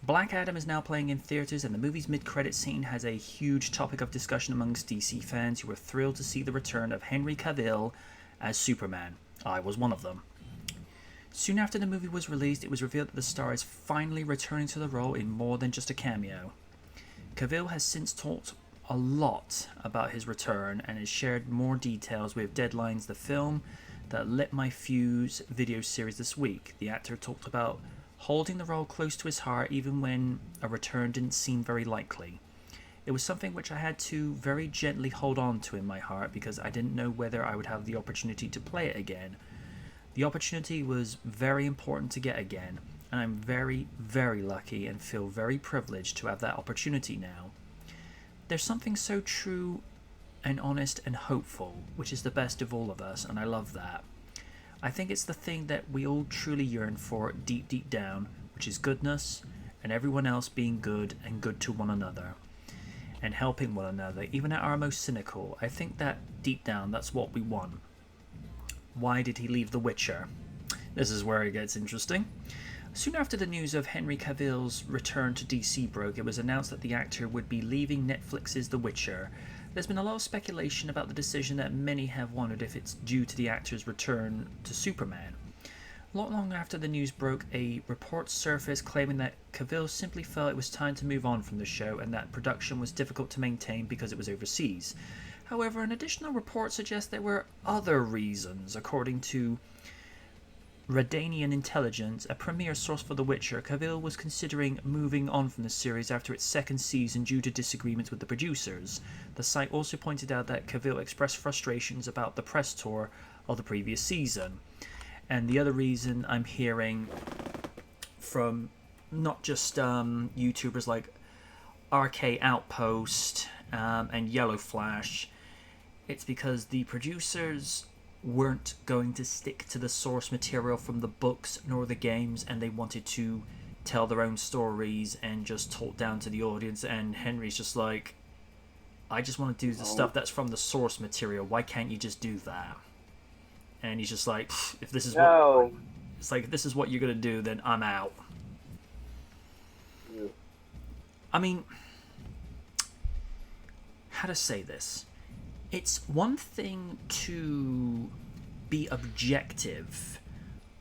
Black Adam is now playing in theaters, and the movie's mid-credit scene has a huge topic of discussion amongst DC fans who were thrilled to see the return of Henry Cavill as Superman. I was one of them. Soon after the movie was released, it was revealed that the star is finally returning to the role in more than just a cameo. Cavill has since talked a lot about his return and has shared more details with Deadline's The Film that lit my fuse video series this week. The actor talked about holding the role close to his heart even when a return didn't seem very likely. It was something which I had to very gently hold on to in my heart because I didn't know whether I would have the opportunity to play it again. The opportunity was very important to get again, and I'm very, very lucky and feel very privileged to have that opportunity now. There's something so true and honest and hopeful, which is the best of all of us, and I love that. I think it's the thing that we all truly yearn for deep, deep down, which is goodness, and everyone else being good and good to one another, and helping one another, even at our most cynical. I think that deep down, that's what we want. Why did he leave The Witcher? This is where it gets interesting. Soon after the news of Henry Cavill's return to DC broke, it was announced that the actor would be leaving Netflix's The Witcher. There's been a lot of speculation about the decision that many have wondered if it's due to the actor's return to Superman. Not long after the news broke, a report surfaced claiming that Cavill simply felt it was time to move on from the show and that production was difficult to maintain because it was overseas. However, an additional report suggests there were other reasons. According to Redanian Intelligence, a premier source for The Witcher, Cavill was considering moving on from the series after its second season due to disagreements with the producers. The site also pointed out that Cavill expressed frustrations about the press tour of the previous season. And the other reason I'm hearing from not just YouTubers like RK Outpost and Yellow Flash, it's because the producers weren't going to stick to the source material from the books nor the games, and they wanted to tell their own stories and just talk down to the audience. And Henry's just like, I just want to do the stuff that's from the source material. Why can't you just do that? And he's just like, if this is what it's like, if this is what you're gonna do, then I'm out. I mean, how to say this? It's one thing to be objective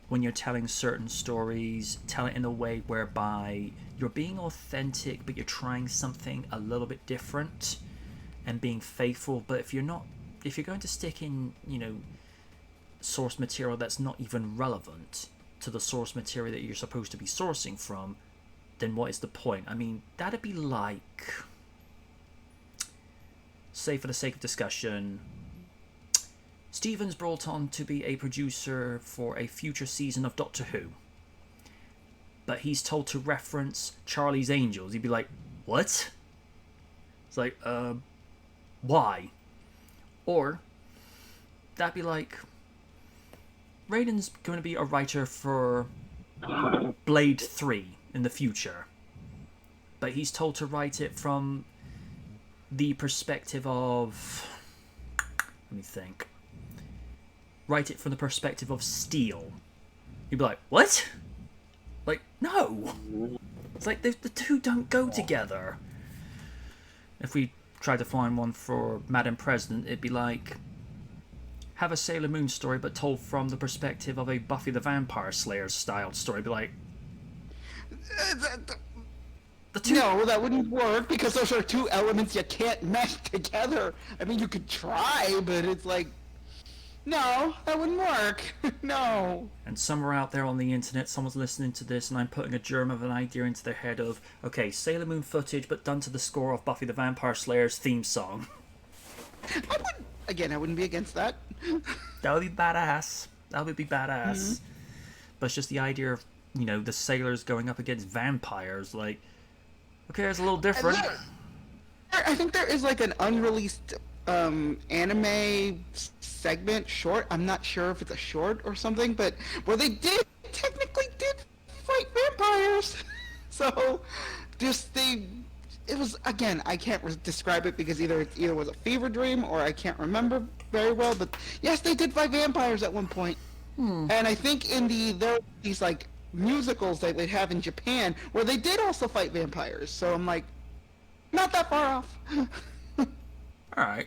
when you're telling certain stories, tell it in a way whereby you're being authentic, but you're trying something a little bit different and being faithful. But if you're going to stick in, source material that's not even relevant to the source material that you're supposed to be sourcing from, then what is the point? I mean, that'd be like, say for the sake of discussion, Steven's brought on to be a producer for a future season of Doctor Who, but he's told to reference Charlie's Angels. He'd be like, what? It's like, why? Or that'd be like, Raiden's going to be a writer for Blade 3 in the future, but he's told to write it from the perspective of... Let me think. Write it from the perspective of Steel. You'd be like, what? Like, no! It's like, the two don't go together. If we tried to find one for Madam President, it'd be like... Have a Sailor Moon story, but told from the perspective of a Buffy the Vampire Slayer styled story. It'd be like... The two... No, that wouldn't work because those are two elements you can't mesh together. I mean, you could try, but it's like... No, that wouldn't work. No. And somewhere out there on the internet, someone's listening to this, and I'm putting a germ of an idea into their head of, okay, Sailor Moon footage, but done to the score of Buffy the Vampire Slayer's theme song. I wouldn't be against that. That would be badass. That would be badass. Mm-hmm. But it's just the idea of, you know, the sailors going up against vampires. Like, okay, it's a little different. I think there is like an unreleased anime segment short. I'm not sure if it's a short or something, but where they technically did fight vampires. So it was, again, I can't describe it because either was a fever dream or I can't remember very well, but yes, they did fight vampires at one point. And I think there were these like musicals that they have in Japan where they did also fight vampires. So I'm like, not that far off. All right.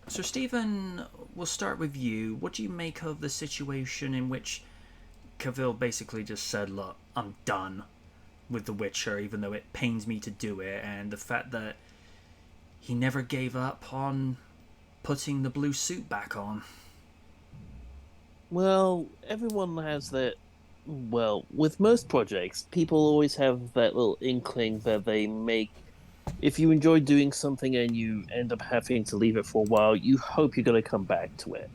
So Stephen, we'll start with you. What do you make of the situation in which Cavill basically just said, look, I'm done with The Witcher, even though it pains me to do it, and the fact that he never gave up on putting the blue suit back on? Well, everyone has that. Well, with most projects, people always have that little inkling that they make. If you enjoy doing something and you end up having to leave it for a while, you hope you're going to come back to it.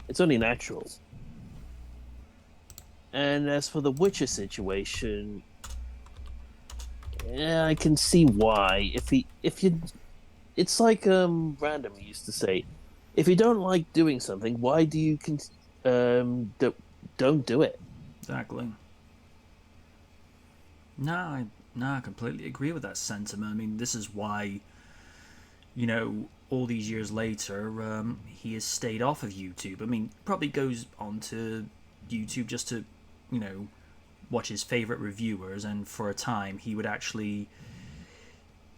It's only natural. And as for the Witcher situation, yeah, I can see why. It's like Random used to say, if you don't like doing something, why do you don't do it? Exactly. No, I completely agree with that sentiment. I mean, this is why, you know, all these years later, he has stayed off of YouTube. I mean, probably goes onto YouTube just to, you know, watch his favorite reviewers, and for a time he would actually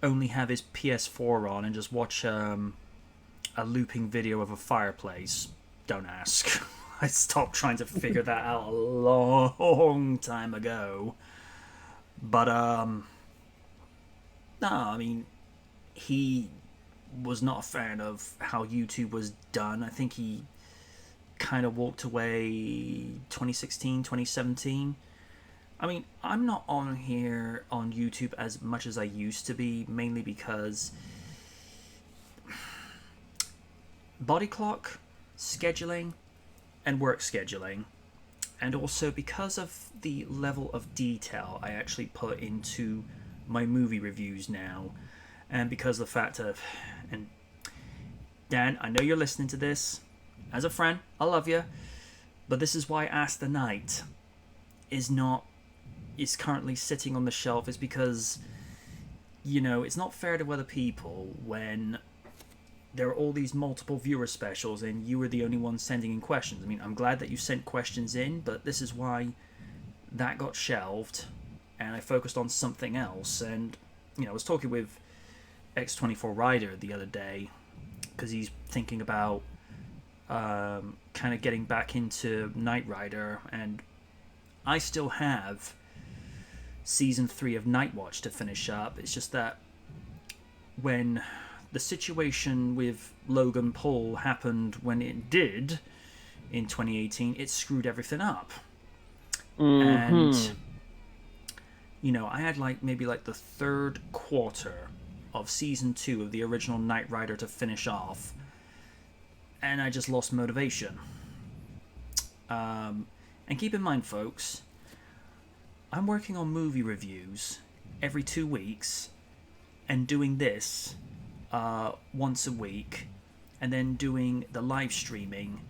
only have his PS4 on and just watch a looping video of a fireplace. Don't ask. I stopped trying to figure that out a long time ago. But, no, I mean, he was not a fan of how YouTube was done. I think he kind of walked away 2016, 2017. I mean, I'm not on here on YouTube as much as I used to be, mainly because body clock, scheduling, and work scheduling, and also because of the level of detail I actually put into my movie reviews now, and because of the fact of, and Dan, I know you're listening to this, as a friend, I love you, but this is why Ask the Knight is currently sitting on the shelf, is because, you know, it's not fair to other people when there are all these multiple viewer specials and you were the only one sending in questions. I mean, I'm glad that you sent questions in, but this is why that got shelved and I focused on something else. And, you know, I was talking with X24 Rider the other day because he's thinking about kind of getting back into Knight Rider, and I still have season 3 of Night Watch to finish up. It's just that when the situation with Logan Paul happened when it did in 2018, it screwed everything up. And, you know, I had maybe the third quarter of season 2 of the original Knight Rider to finish off, and I just lost motivation. And keep in mind, folks, I'm working on movie reviews every 2 weeks and doing this once a week, and then doing the live streaming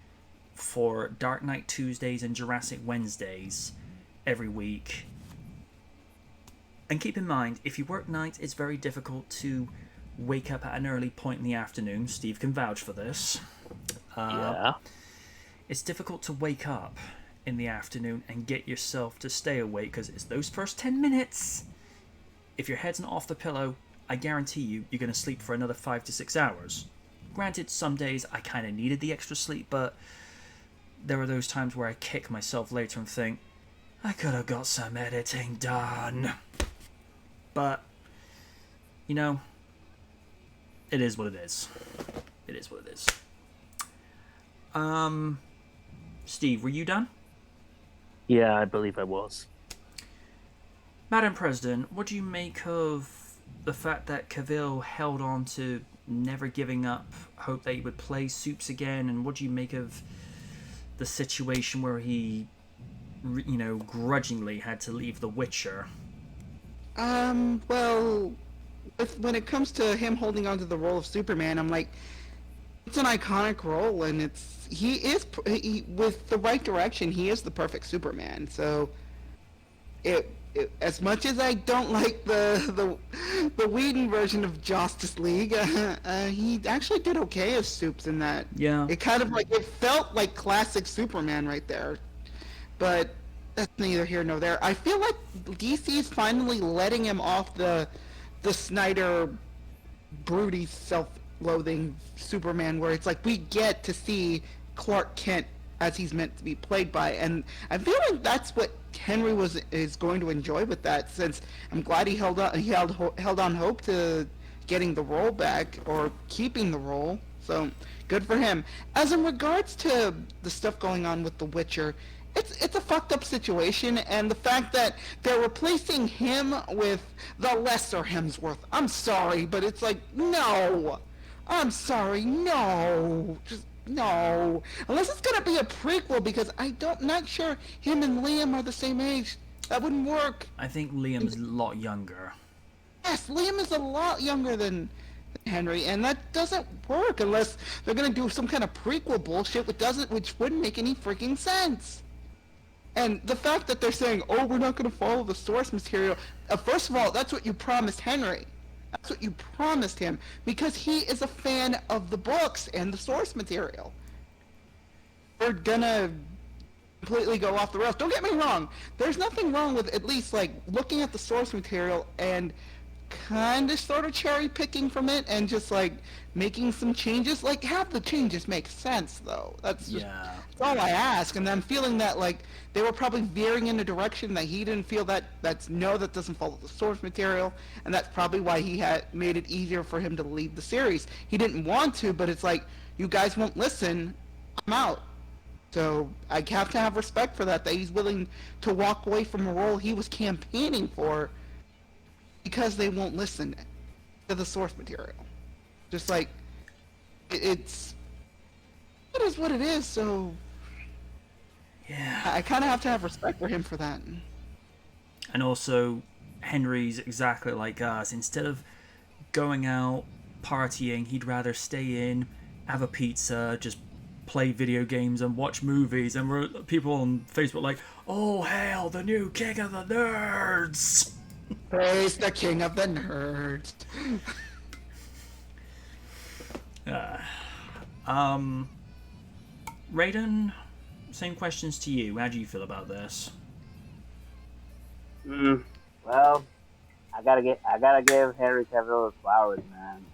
for Dark Knight Tuesdays and Jurassic Wednesdays every week. And keep in mind, if you work nights, it's very difficult to wake up at an early point in the afternoon. Steve can vouch for this. Yeah. It's difficult to wake up in the afternoon and get yourself to stay awake because it's those first 10 minutes. If your head's not off the pillow, I guarantee you're going to sleep for another 5 to 6 hours. Granted, some days I kind of needed the extra sleep, but there are those times where I kick myself later and think, I could have got some editing done. But, you know, it is what it is. It is what it is. Steve, were you done? Yeah, I believe I was. Madam President, what do you make of the fact that Cavill held on to never giving up hope that he would play Supes again, and what do you make of the situation where he, grudgingly had to leave The Witcher? Well, when it comes to him holding on to the role of Superman, I'm like, it's an iconic role, and with the right direction, he is the perfect Superman. So, as much as I don't like the Whedon version of Justice League, he actually did okay as Supes in that. Yeah. It kind of it felt like classic Superman right there, but that's neither here nor there. I feel like DC's finally letting him off the Snyder broody self-loathing Superman, where it's like we get to see Clark Kent as he's meant to be played by, and I feel like that's what Henry is going to enjoy with that. Since I'm glad he held on hope to getting the role back or keeping the role, so good for him. As in regards to the stuff going on with The Witcher, it's a fucked up situation, and the fact that they're replacing him with the lesser Hemsworth. I'm sorry, but it's like, no. I'm sorry, no. Just no. Unless it's gonna be a prequel, because not sure him and Liam are the same age. That wouldn't work. I think Liam's a lot younger. Yes, Liam is a lot younger than Henry, and that doesn't work unless they're gonna do some kind of prequel bullshit, which wouldn't make any freaking sense. And the fact that they're saying, oh, we're not going to follow the source material, first of all, that's what you promised Henry. That's what you promised him, because he is a fan of the books and the source material. They're going to completely go off the rails. Don't get me wrong. There's nothing wrong with at least, looking at the source material and kind of sort of cherry picking from it and just, making some changes. Have the changes make sense, though. That's that's all I ask. And I'm feeling that, they were probably veering in a direction that he didn't feel that doesn't follow the source material, and that's probably why he had made it easier for him to leave the series. He didn't want to, but it's like, you guys won't listen, I'm out. So I have to have respect for that he's willing to walk away from a role he was campaigning for because they won't listen to the source material. Just it is what it is, so Yeah. I kind of have to have respect for him for that. And also, Henry's exactly like us. Instead of going out, partying, he'd rather stay in, have a pizza, just play video games and watch movies. And people on Facebook like, oh, hail the new king of the nerds! Praise the king of the nerds. Raiden, same questions to you. How do you feel about this? Well, I gotta give Henry Cavill his flowers, man.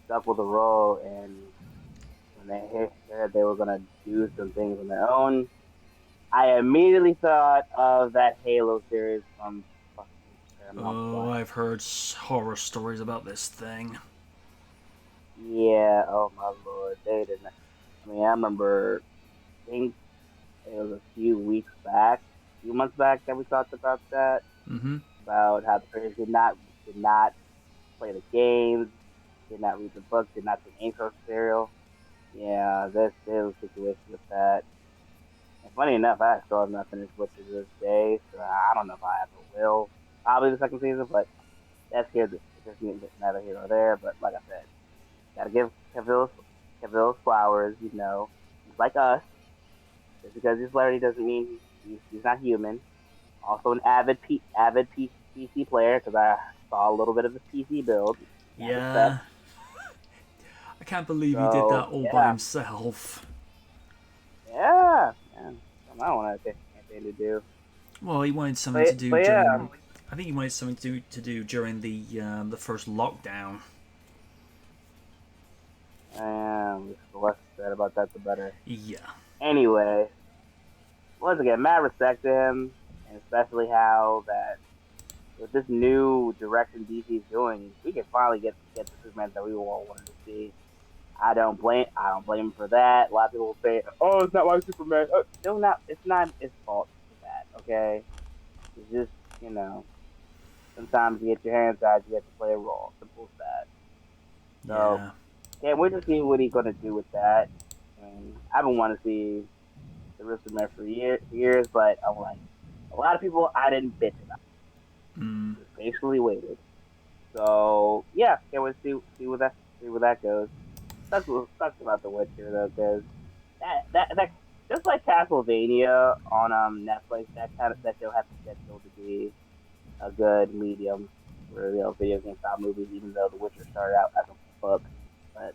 Stuck with the role, and when they heard they were gonna do some things on their own, I immediately thought of that Halo series from Oh, I've heard horror stories about this thing. Yeah, oh my lord, they didn't. I remember, I think it was a few months back that we talked about that. Mm-hmm. About how the players did not play the games, did not read the book, did not see intro material. Yeah, there's a situation with that. And funny enough, I still have not finished Witcher to this day, so I don't know if I ever will. Probably the second season, but that's neither here nor there. But like I said, gotta give Cavill flowers. He's like us. Just because he's Larry doesn't mean he's not human. Also an avid PC player because I saw a little bit of his PC build. Yeah. I can't believe he did that all by himself. Yeah. I don't want anything to do. Well, he wanted something to do during. I think he wanted something to do during the first lockdown. The less said about that, the better. Yeah. Anyway, once again, mad respect to him, and especially how that with this new direction DC's doing, we can finally get the Superman that we all wanted to see. I don't blame him for that. A lot of people will say, "Oh, it's not my Superman." No, it's not his fault for that. Okay, it's just sometimes you get your hands tied, you have to play a role. Simple as that. So, Yeah. can't wait to see what he's gonna do with that. I've been wanting to see the real Superman for years, but I'm like, a lot of people I didn't bitch about. Just basically waited. So yeah, can't wait to see where that goes. Sucks about The Witcher though, because that just like Castlevania on Netflix, that show has potential to be a good medium for video game style movies, even though The Witcher started out as a book. But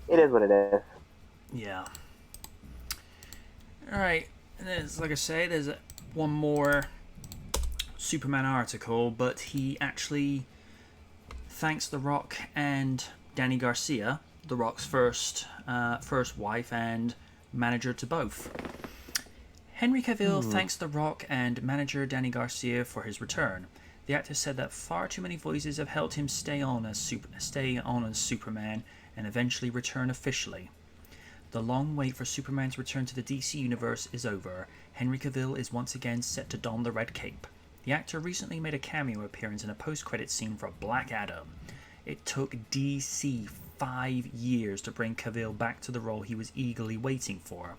it is what it is. Yeah. All right. Like I say, there's one more Superman article, but he actually thanks The Rock and Danny Garcia, The Rock's first wife and manager to both. Henry Cavill thanks The Rock and manager Danny Garcia for his return. The actor said that far too many voices have helped him stay on as Superman and eventually return officially. The long wait for Superman's return to the DC universe is over. Henry Cavill is once again set to don the red cape. The actor recently made a cameo appearance in a post-credit scene for Black Adam. It took DC 5 years to bring Cavill back to the role he was eagerly waiting for.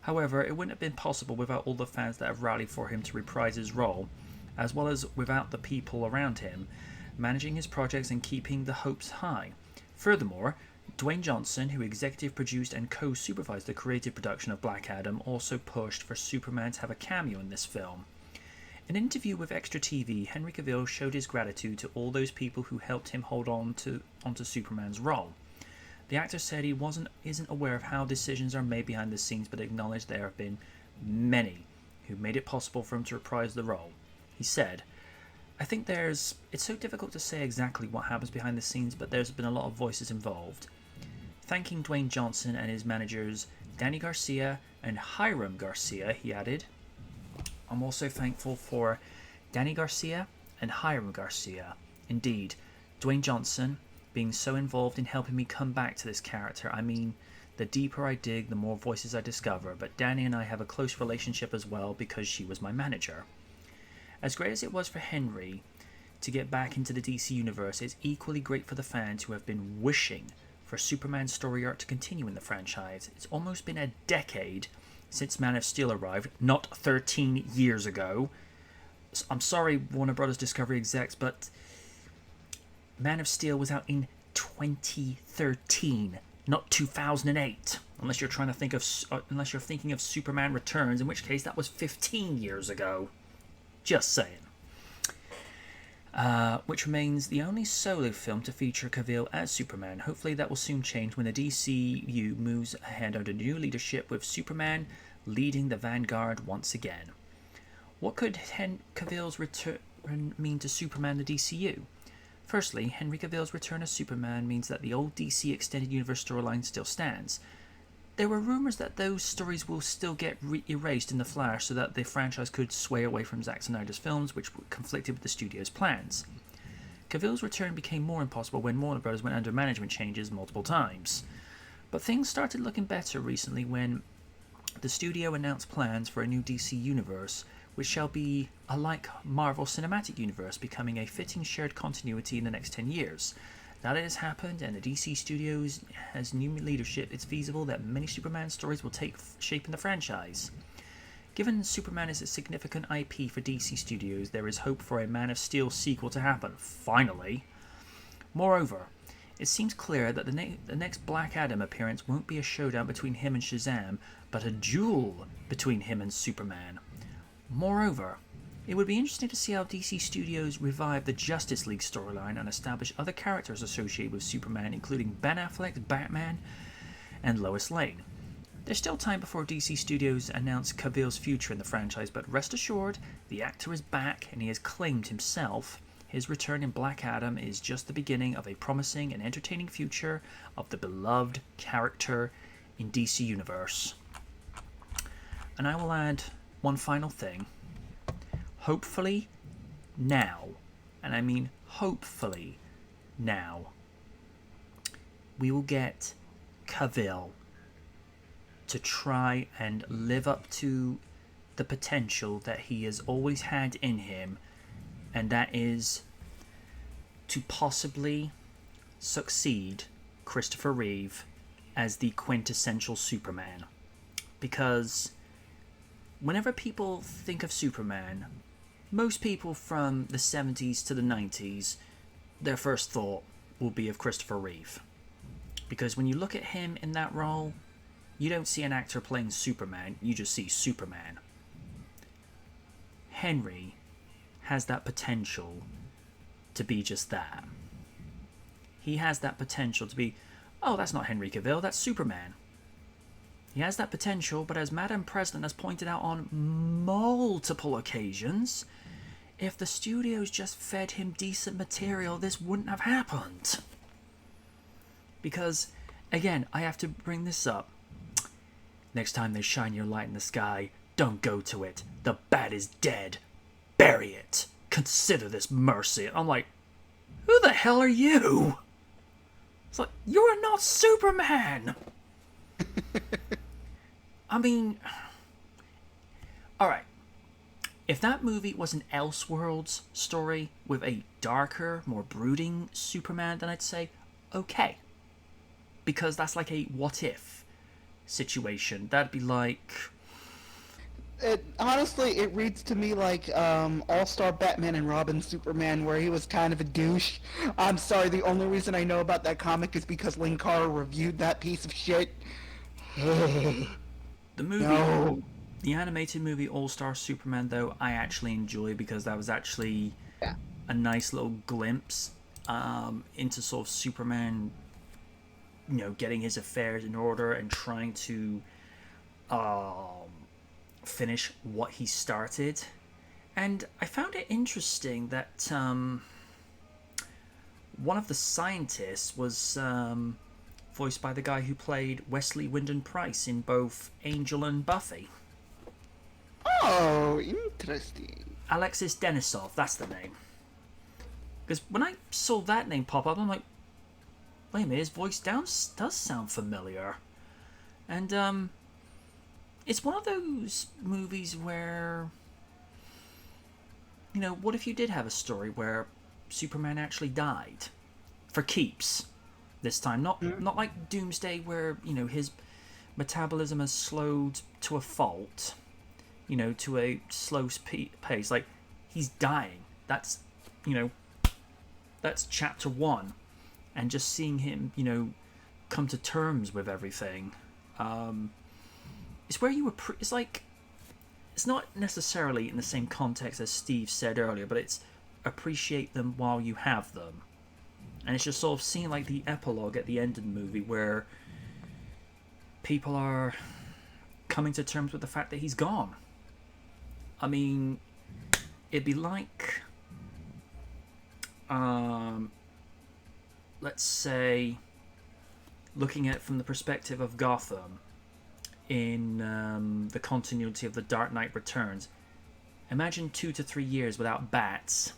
However, it wouldn't have been possible without all the fans that have rallied for him to reprise his role, as well as without the people around him, managing his projects and keeping the hopes high. Furthermore, Dwayne Johnson, who executive produced and co-supervised the creative production of Black Adam, also pushed for Superman to have a cameo in this film. In an interview with Extra TV, Henry Cavill showed his gratitude to all those people who helped him hold onto Superman's role. The actor said he isn't aware of how decisions are made behind the scenes, but acknowledged there have been many who made it possible for him to reprise the role. He said, "I think it's so difficult to say exactly what happens behind the scenes, but there's been a lot of voices involved." Thanking Dwayne Johnson and his managers Danny Garcia and Hiram Garcia, he added, "I'm also thankful for Danny Garcia and Hiram Garcia. Indeed, Dwayne Johnson being so involved in helping me come back to this character. I mean, the deeper I dig, the more voices I discover, but Danny and I have a close relationship as well because she was my manager." As great as it was for Henry to get back into the DC universe, it's equally great for the fans who have been wishing for Superman's story arc to continue in the franchise. It's almost been a decade since Man of Steel arrived, not 13 years ago. I'm sorry, Warner Brothers Discovery execs, but Man of Steel was out in 2013, not 2008. Unless you're thinking of Superman Returns, in which case that was 15 years ago. Just saying. Which remains the only solo film to feature Cavill as Superman. Hopefully that will soon change when the DCU moves ahead under new leadership, with Superman leading the vanguard once again. What could Cavill's return mean to Superman the DCU? Firstly, Henry Cavill's return as Superman means that the old DC Extended Universe storyline still stands. There were rumors that those stories will still get erased in The Flash so that the franchise could sway away from Zack Snyder's films, which conflicted with the studio's plans. Cavill's return became more impossible when Warner Bros. Went under management changes multiple times. But things started looking better recently when the studio announced plans for a new DC universe, which shall be like Marvel Cinematic Universe, becoming a fitting shared continuity in the next 10 years. Now that it has happened and the DC Studios has new leadership, it's feasible that many Superman stories will take shape in the franchise. Given Superman is a significant IP for DC Studios, there is hope for a Man of Steel sequel to happen, finally. Moreover, it seems clear that the next Black Adam appearance won't be a showdown between him and Shazam, but a duel between him and Superman. Moreover, It would be interesting to see how DC Studios revive the Justice League storyline and establish other characters associated with Superman, including Ben Affleck's Batman and Lois Lane. There's still time before DC Studios announce Cavill's future in the franchise, but rest assured, the actor is back and he has claimed himself. His return in Black Adam is just the beginning of a promising and entertaining future of the beloved character in DC Universe. And I will add one final thing. Hopefully now, and I mean hopefully now, we will get Cavill to try and live up to the potential that he has always had in him, and that is to possibly succeed Christopher Reeve as the quintessential Superman. Because whenever people think of Superman, most people from the 70s to the 90s, their first thought will be of Christopher Reeve. Because when you look at him in that role, you don't see an actor playing Superman, you just see Superman. Henry has that potential to be just that. He has that potential to be, oh, that's not Henry Cavill, that's Superman. He has that potential, but as Madam President has pointed out on multiple occasions, if the studios just fed him decent material, this wouldn't have happened. Because, again, I have to bring this up. Next time they shine your light in the sky, don't go to it. The bat is dead. Bury it. Consider this mercy. I'm like, who the hell are you? It's like, you're not Superman. I mean, alright. If that movie was an Elseworlds story with a darker, more brooding Superman, then I'd say, okay. Because that's like a what if situation. That'd be like... Honestly, it reads to me like All-Star Batman and Robin Superman, where he was kind of a douche. I'm sorry, the only reason I know about that comic is because Linkara reviewed that piece of shit. The movie, No. the animated movie All-Star Superman, though, I actually enjoy because that was actually a nice little glimpse into sort of Superman, you know, getting his affairs in order and trying to finish what he started. And I found it interesting that one of the scientists was voiced by the guy who played Wesley Wyndon-Price in both Angel and Buffy. Oh, interesting. Alexis Denisov, that's the name. Because when I saw that name pop up, I'm like, wait a minute, his voice does sound familiar. And it's one of those movies where, you know, what if you did have a story where Superman actually died for keeps this time? Not like Doomsday, where, you know, his metabolism has slowed to a fault, you know, to a slow pace. Like, he's dying. That's, you know, that's chapter 1. And just seeing him, you know, come to terms with everything. It's where you it's like, it's not necessarily in the same context as Steve said earlier, but it's appreciate them while you have them. And it's just sort of seeing like the epilogue at the end of the movie where people are coming to terms with the fact that he's gone. I mean, it'd be like, let's say, looking at it from the perspective of Gotham in the continuity of The Dark Knight Returns. Imagine 2 to 3 years without bats.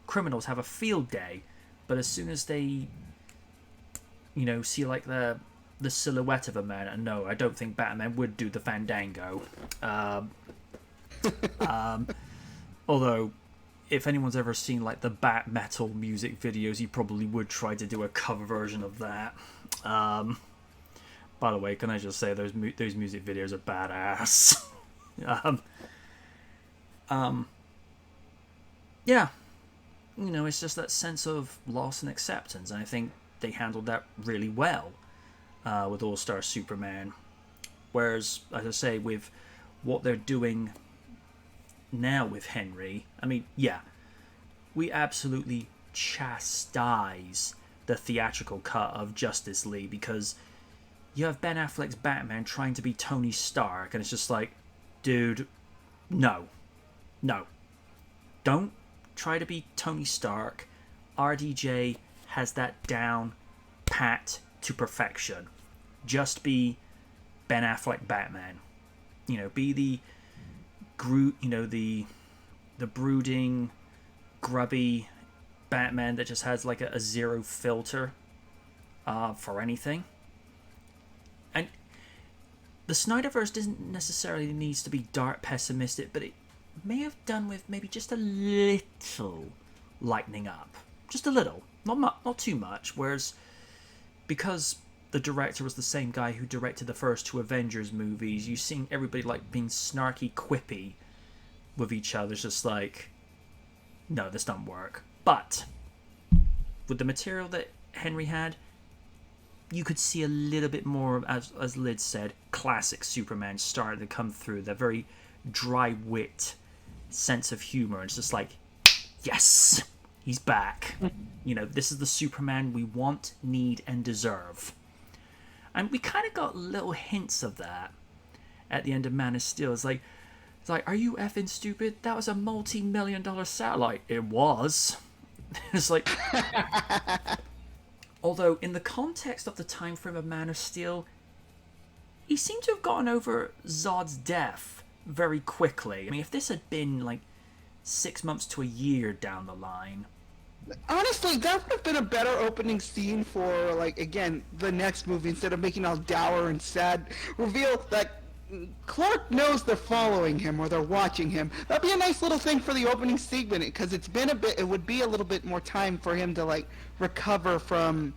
Criminals have a field day, but as soon as they, you know, see like the silhouette of a man, and no, I don't think Batman would do the Fandango. Although, if anyone's ever seen like the Bat Metal music videos, he probably would try to do a cover version of that. By the way, can I just say those music videos are badass. Yeah, you know, it's just that sense of loss and acceptance, and I think they handled that really well with All-Star Superman. Whereas, as I say, with what they're doing now with Henry, I mean, yeah, we absolutely chastise the theatrical cut of Justice League because you have Ben Affleck's Batman trying to be Tony Stark, and it's just like, dude, no. Don't try to be Tony Stark. RDJ has that down pat to perfection. Just be Ben Affleck Batman. Be the the brooding, grubby Batman that just has like a zero filter for anything. And the Snyderverse doesn't necessarily needs to be dark pessimistic, but it may have done with maybe just a little lightening up. Just a little. Not too much. Whereas, because the director was the same guy who directed the first two Avengers movies, you seeing everybody like being snarky, quippy with each other. It's just like, no, this doesn't work. But with the material that Henry had, you could see a little bit more, as Lid said, classic Superman started to come through. That very dry wit, sense of humor. It's just like, yes, he's back. This is the Superman we want, need, and deserve. And we kind of got little hints of that at the end of Man of Steel. It's like, are you effing stupid? That was a multi-million-dollar satellite. It was. It's like... Although, in the context of the time frame of Man of Steel, he seemed to have gotten over Zod's death very quickly. I mean, if this had been, 6 months to a year down the line... Honestly, that would have been a better opening scene for, again, the next movie, instead of making all dour and sad. Reveal that Clark knows they're following him, or they're watching him. That'd be a nice little thing for the opening segment, because it would be a little bit more time for him to, recover from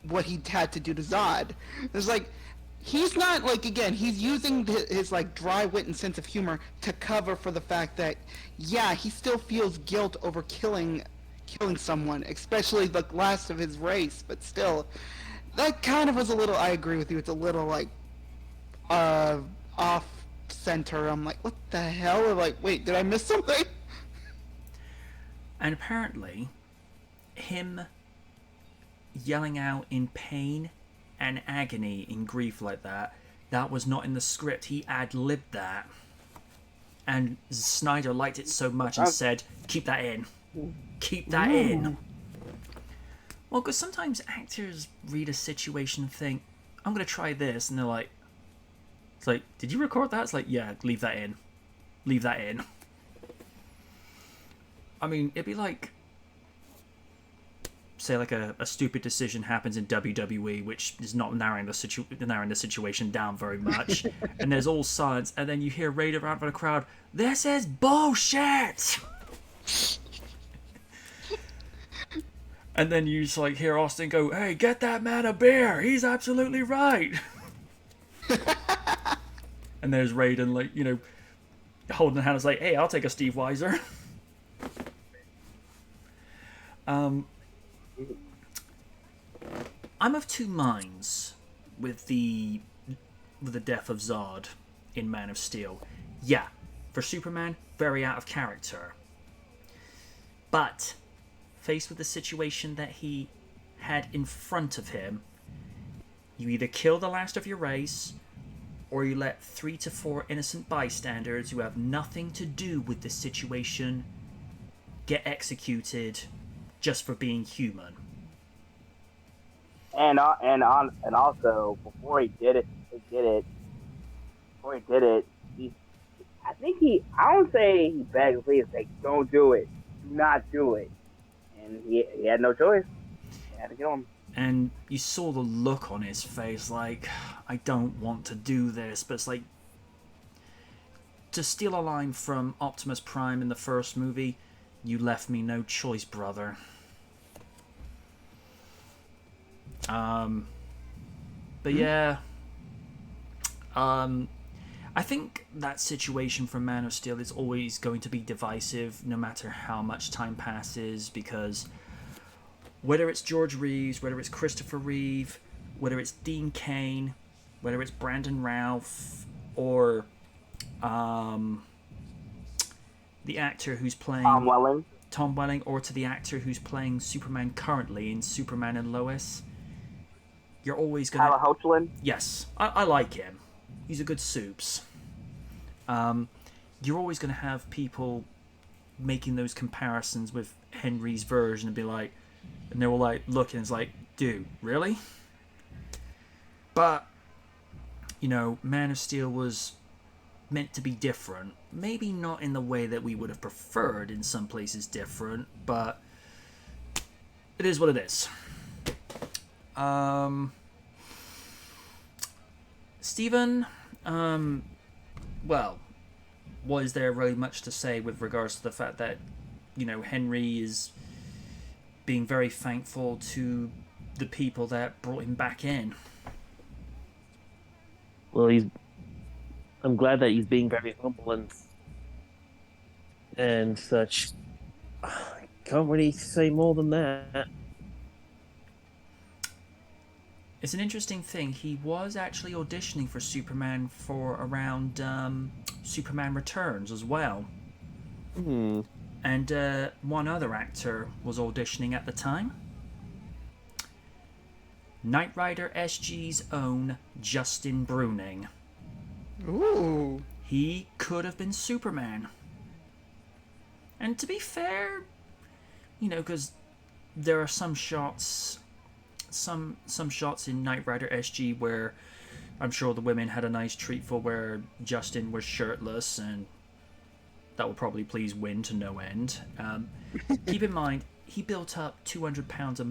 what he had to do to Zod. There's, he's not, again, he's using his dry wit and sense of humor to cover for the fact that, yeah, he still feels guilt over killing someone, especially the last of his race, but still, that kind of was a little, I agree with you, it's a little, off center. I'm like, what the hell? Or wait, did I miss something? And apparently, him yelling out in pain and agony in grief like that was not in the script. He ad-libbed that. And Snyder liked it so much and said, keep that in. Keep that in. Well, because sometimes actors read a situation and think, I'm going to try this. And they're like, it's like, did you record that? It's like, yeah, leave that in. Leave that in. I mean, it'd be like, say, a stupid decision happens in WWE, which is not narrowing the situation down very much, and there's all silence, and then you hear Raider out of the crowd, this is bullshit! And then you just hear Austin go, hey, get that man a beer, he's absolutely right! And there's Raiden, holding the hand, hey, I'll take a Steve Weiser. I'm of two minds with the death of Zod in Man of Steel. Yeah, for Superman, very out of character. But, faced with the situation that he had in front of him, you either kill the last of your race, or you let 3 to 4 innocent bystanders who have nothing to do with this situation get executed just for being human. And also, before he did it, I don't say he begged please, don't do it, do not do it, and he had no choice. He had to kill him. And you saw the look on his face, I don't want to do this, but it's to steal a line from Optimus Prime in the first movie, you left me no choice, brother. But yeah, I think that situation for Man of Steel is always going to be divisive, no matter how much time passes, because whether it's George Reeves, whether it's Christopher Reeve, whether it's Dean Cain, whether it's Brandon Routh, or the actor who's playing Tom Welling. Tom Welling, or to the actor who's playing Superman currently in Superman and Lois. You're always gonna. Tyler Hoechlin. Yes, I like him. He's a good soups. You're always gonna have people making those comparisons with Henry's version and be like, and they were like looking, it's like, dude, really? But you know, Man of Steel was meant to be different. Maybe not in the way that we would have preferred, in some places different, but it is what it is. Stephen, well, was there really much to say with regards to the fact that, you know, Henry is being very thankful to the people that brought him back in? Well, I'm glad that he's being very humble and such. I can't really say more than that. It's an interesting thing. He was actually auditioning for Superman for around Superman Returns as well. And one other actor was auditioning at the time. Knight Rider SG's own Justin Bruning. Ooh. He could have been Superman. And to be fair, you know, because there are some shots in Knight Rider SG where I'm sure the women had a nice treat for, where Justin was shirtless, and that will probably please Win to no end. Keep in mind, he built up 200 pounds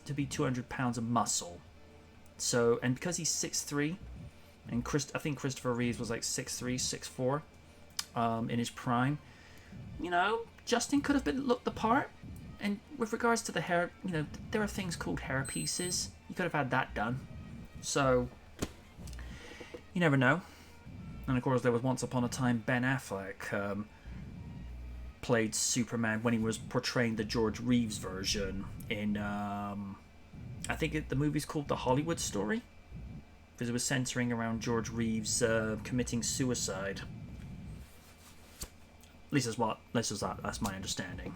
to be 200 pounds of muscle. So, and because he's 6'3", and I think Christopher Reeves was like 6'3", 6'4", in his prime. You know, Justin could have looked the part. And with regards to the hair, you know, there are things called hair pieces. You could have had that done. So, you never know. And of course, there was once upon a time Ben Affleck played Superman when he was portraying the George Reeves version in, I think the movie's called The Hollywood Story, because it was centering around George Reeves committing suicide. At least that's my understanding.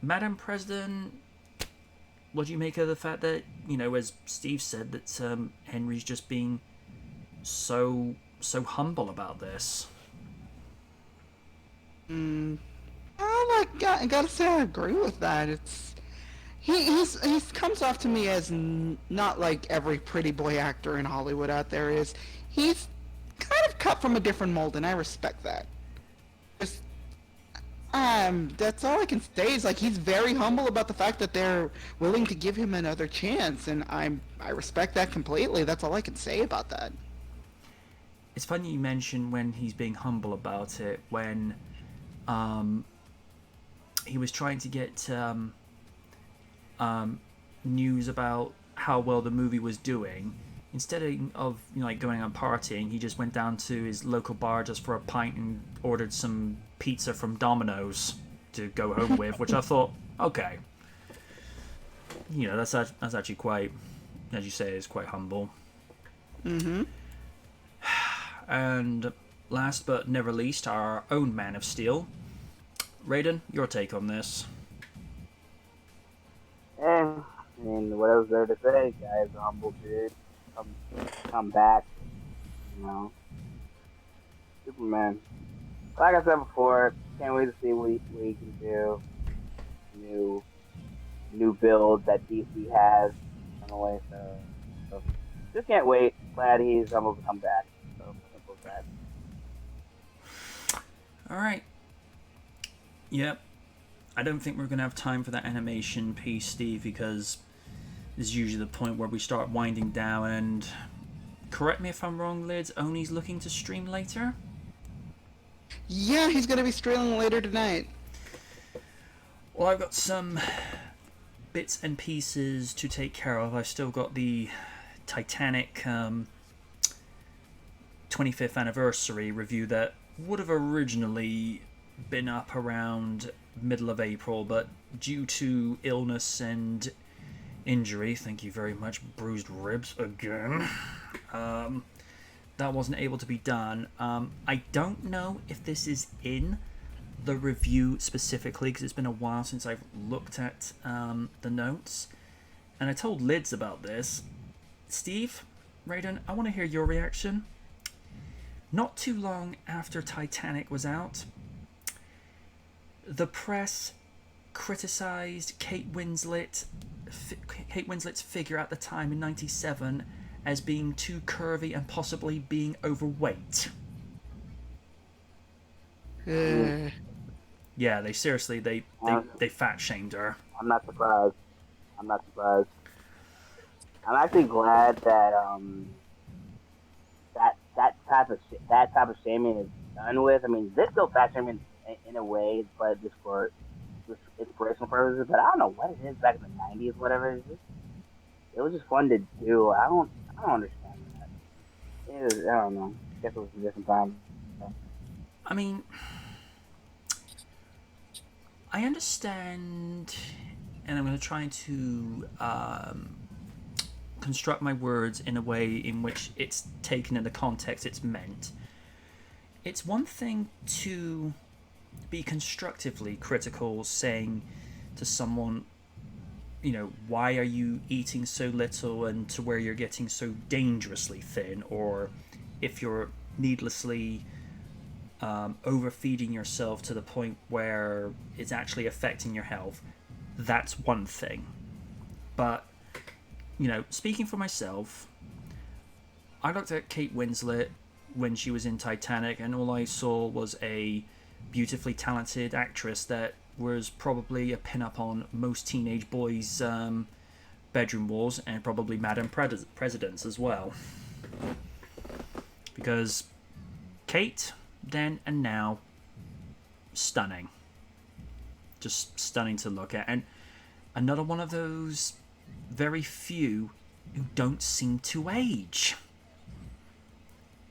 Madam President, what do you make of the fact that, you know, as Steve said, that Henry's just being so humble about this? I gotta say I agree with that. He comes off to me as not like every pretty boy actor in Hollywood out there is. He's kind of cut from a different mold, and I respect that. That's all I can say is, like, he's very humble about the fact that they're willing to give him another chance, and I respect that completely. That's all I can say about that. It's funny you mention when he's being humble about it, when he was trying to get news about how well the movie was doing. Instead of you know, like going out partying, he just went down to his local bar just for a pint and ordered some pizza from Domino's to go home with, which I thought, okay, you know, that's actually quite, as you say, is quite humble. And last but never least, our own Man of Steel. Raiden, your take on this? I mean, what else is there to say? Guy's a humble dude. Come back, you know. Superman. Like I said before, can't wait to see what he can do. New build that DC has on the way. So just can't wait. Glad he's almost come back. So simple as that. All right. Yep. I don't think we're gonna have time for that animation piece, Steve, because this is usually the point where we start winding down. And correct me if I'm wrong, Lids, Oni's looking to stream later? Yeah, he's gonna be streaming later tonight. Well, I've got some bits and pieces to take care of. I've still got the Titanic 25th anniversary review that would have originally been up around middle of April, but due to illness and injury, thank you very much, bruised ribs again, that wasn't able to be done. I don't know if this is in the review specifically, because it's been a while since I've looked at the notes. And I told Lids about this. Steve, Raiden, I want to hear your reaction. Not too long after Titanic was out, the press criticized Kate Winslet's figure at the time in '97 as being too curvy and possibly being overweight. Yeah, they seriously they fat shamed her. I'm not surprised. I'm actually glad that that type of shaming is done with. I mean, there's still fat shaming in a way, but just for inspirational purposes. But I don't know what it is back in the '90s, whatever. It was just fun to do. I don't understand that. I don't know. I guess it was a different time. I mean, I understand, and I'm going to try to construct my words in a way in which it's taken in the context it's meant. It's one thing to be constructively critical, saying to someone, you know, why are you eating so little and to where you're getting so dangerously thin, or if you're needlessly overfeeding yourself to the point where it's actually affecting your health. That's one thing. But, you know, speaking for myself, I looked at Kate Winslet when she was in Titanic, and all I saw was a beautifully talented actress that was probably a pin-up on most teenage boys' bedroom walls, and probably Madam President's as well. Because Kate, then and now, stunning. Just stunning to look at. And another one of those very few who don't seem to age.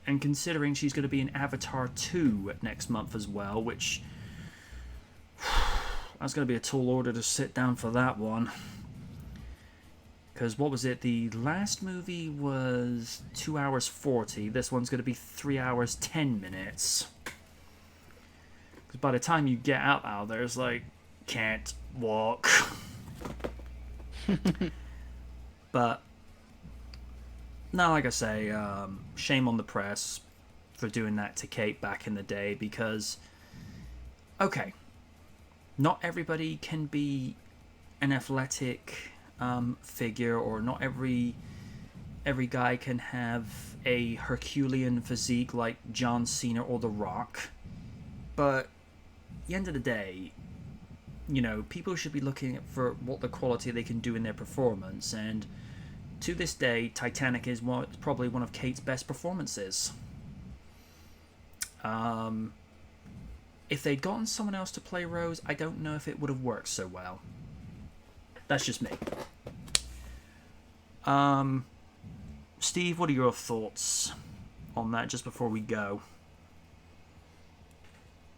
And considering she's going to be in Avatar 2 next month as well, which that's going to be a tall order to sit down for that one. Because what was it? The last movie was 2 hours 40. This one's going to be 3 hours 10 minutes. Because by the time you get out there, it's like, can't walk. But no, like I say, shame on the press for doing that to Kate back in the day, because, okay, not everybody can be an athletic figure, or not every guy can have a Herculean physique like John Cena or The Rock. But at the end of the day, you know, people should be looking for what the quality they can do in their performance, and to this day, Titanic is probably one of Kate's best performances. If they'd gotten someone else to play Rose, I don't know if it would have worked so well. That's just me. Steve, what are your thoughts on that just before we go?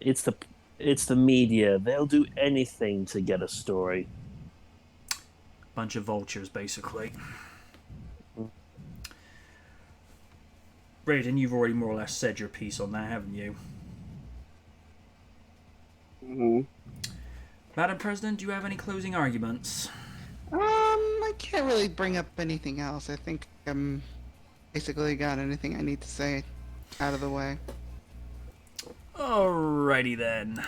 It's the media. They'll do anything to get a story. Bunch of vultures, basically. Raiden, you've already more or less said your piece on that, haven't you? Mm-hmm. Madam President, do you have any closing arguments? I can't really bring up anything else. I think I'm basically got anything I need to say out of the way. Alrighty then.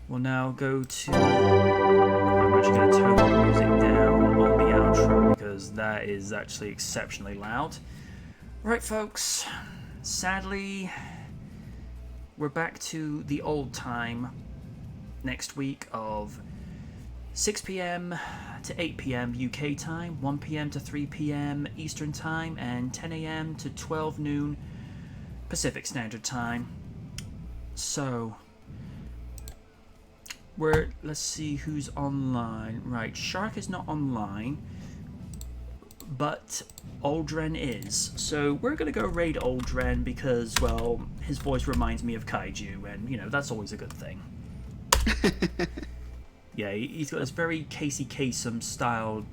We'll now go to... I'm actually going to turn the music down on the outro because that is actually exceptionally loud. Right, folks. Sadly, we're back to the old time next week of 6 p.m. to 8 p.m. UK time, 1 p.m. to 3 p.m. Eastern time, and 10 a.m. to 12 noon Pacific Standard Time. So, let's see who's online. Right, Shark is not online, but Aldren is. So we're going to go raid Aldren because, well, his voice reminds me of Kaiju, and, you know, that's always a good thing. Yeah, he's got this very Casey Kasem style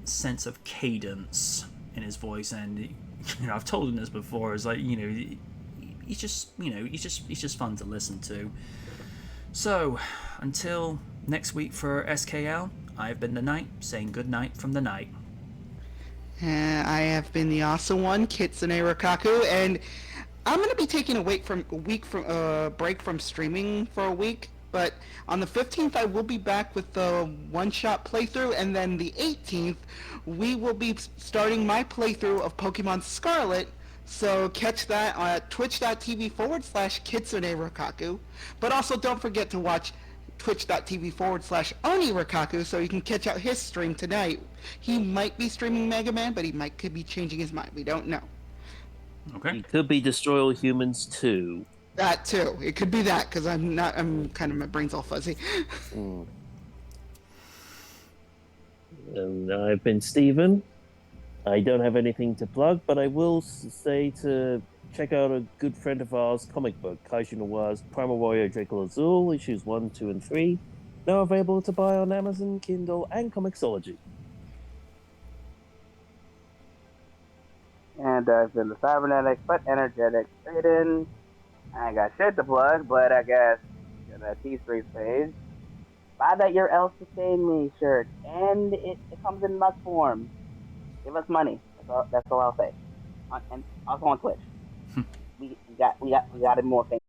sense of cadence in his voice, and I've told him this before. It's like he's just fun to listen to. So until next week for SKL, I've been the Knight, saying good night from the night. I have been the awesome one, Kitsune Rikaku, and I'm gonna be taking a break from streaming for a week. But on the 15th, I will be back with the one-shot playthrough, and then the 18th, we will be starting my playthrough of Pokemon Scarlet. So catch that at twitch.tv/Kitsune Rikaku. But also don't forget to watch twitch.tv/Oni Rikaku so you can catch out his stream tonight. He might be streaming Mega Man, but could be changing his mind. We don't know. Okay. He could be Destroy All Humans too. That too. It could be that, because I'm kind of, my brain's all fuzzy. And I've been Steven. I don't have anything to plug, but I will say to check out a good friend of ours' comic book, Kaiju Noir's Primal Warrior Draco Azul, issues 1, 2, and 3. Now available to buy on Amazon, Kindle, and Comixology. And I've been the Cybernetic but energetic Aiden. I ain't got shit to plug, but I guess on the T3 page, buy that Your Else Sustain Me shirt, and it comes in mug form. Give us money. That's all I'll say. And also on Twitch. we got it more famous.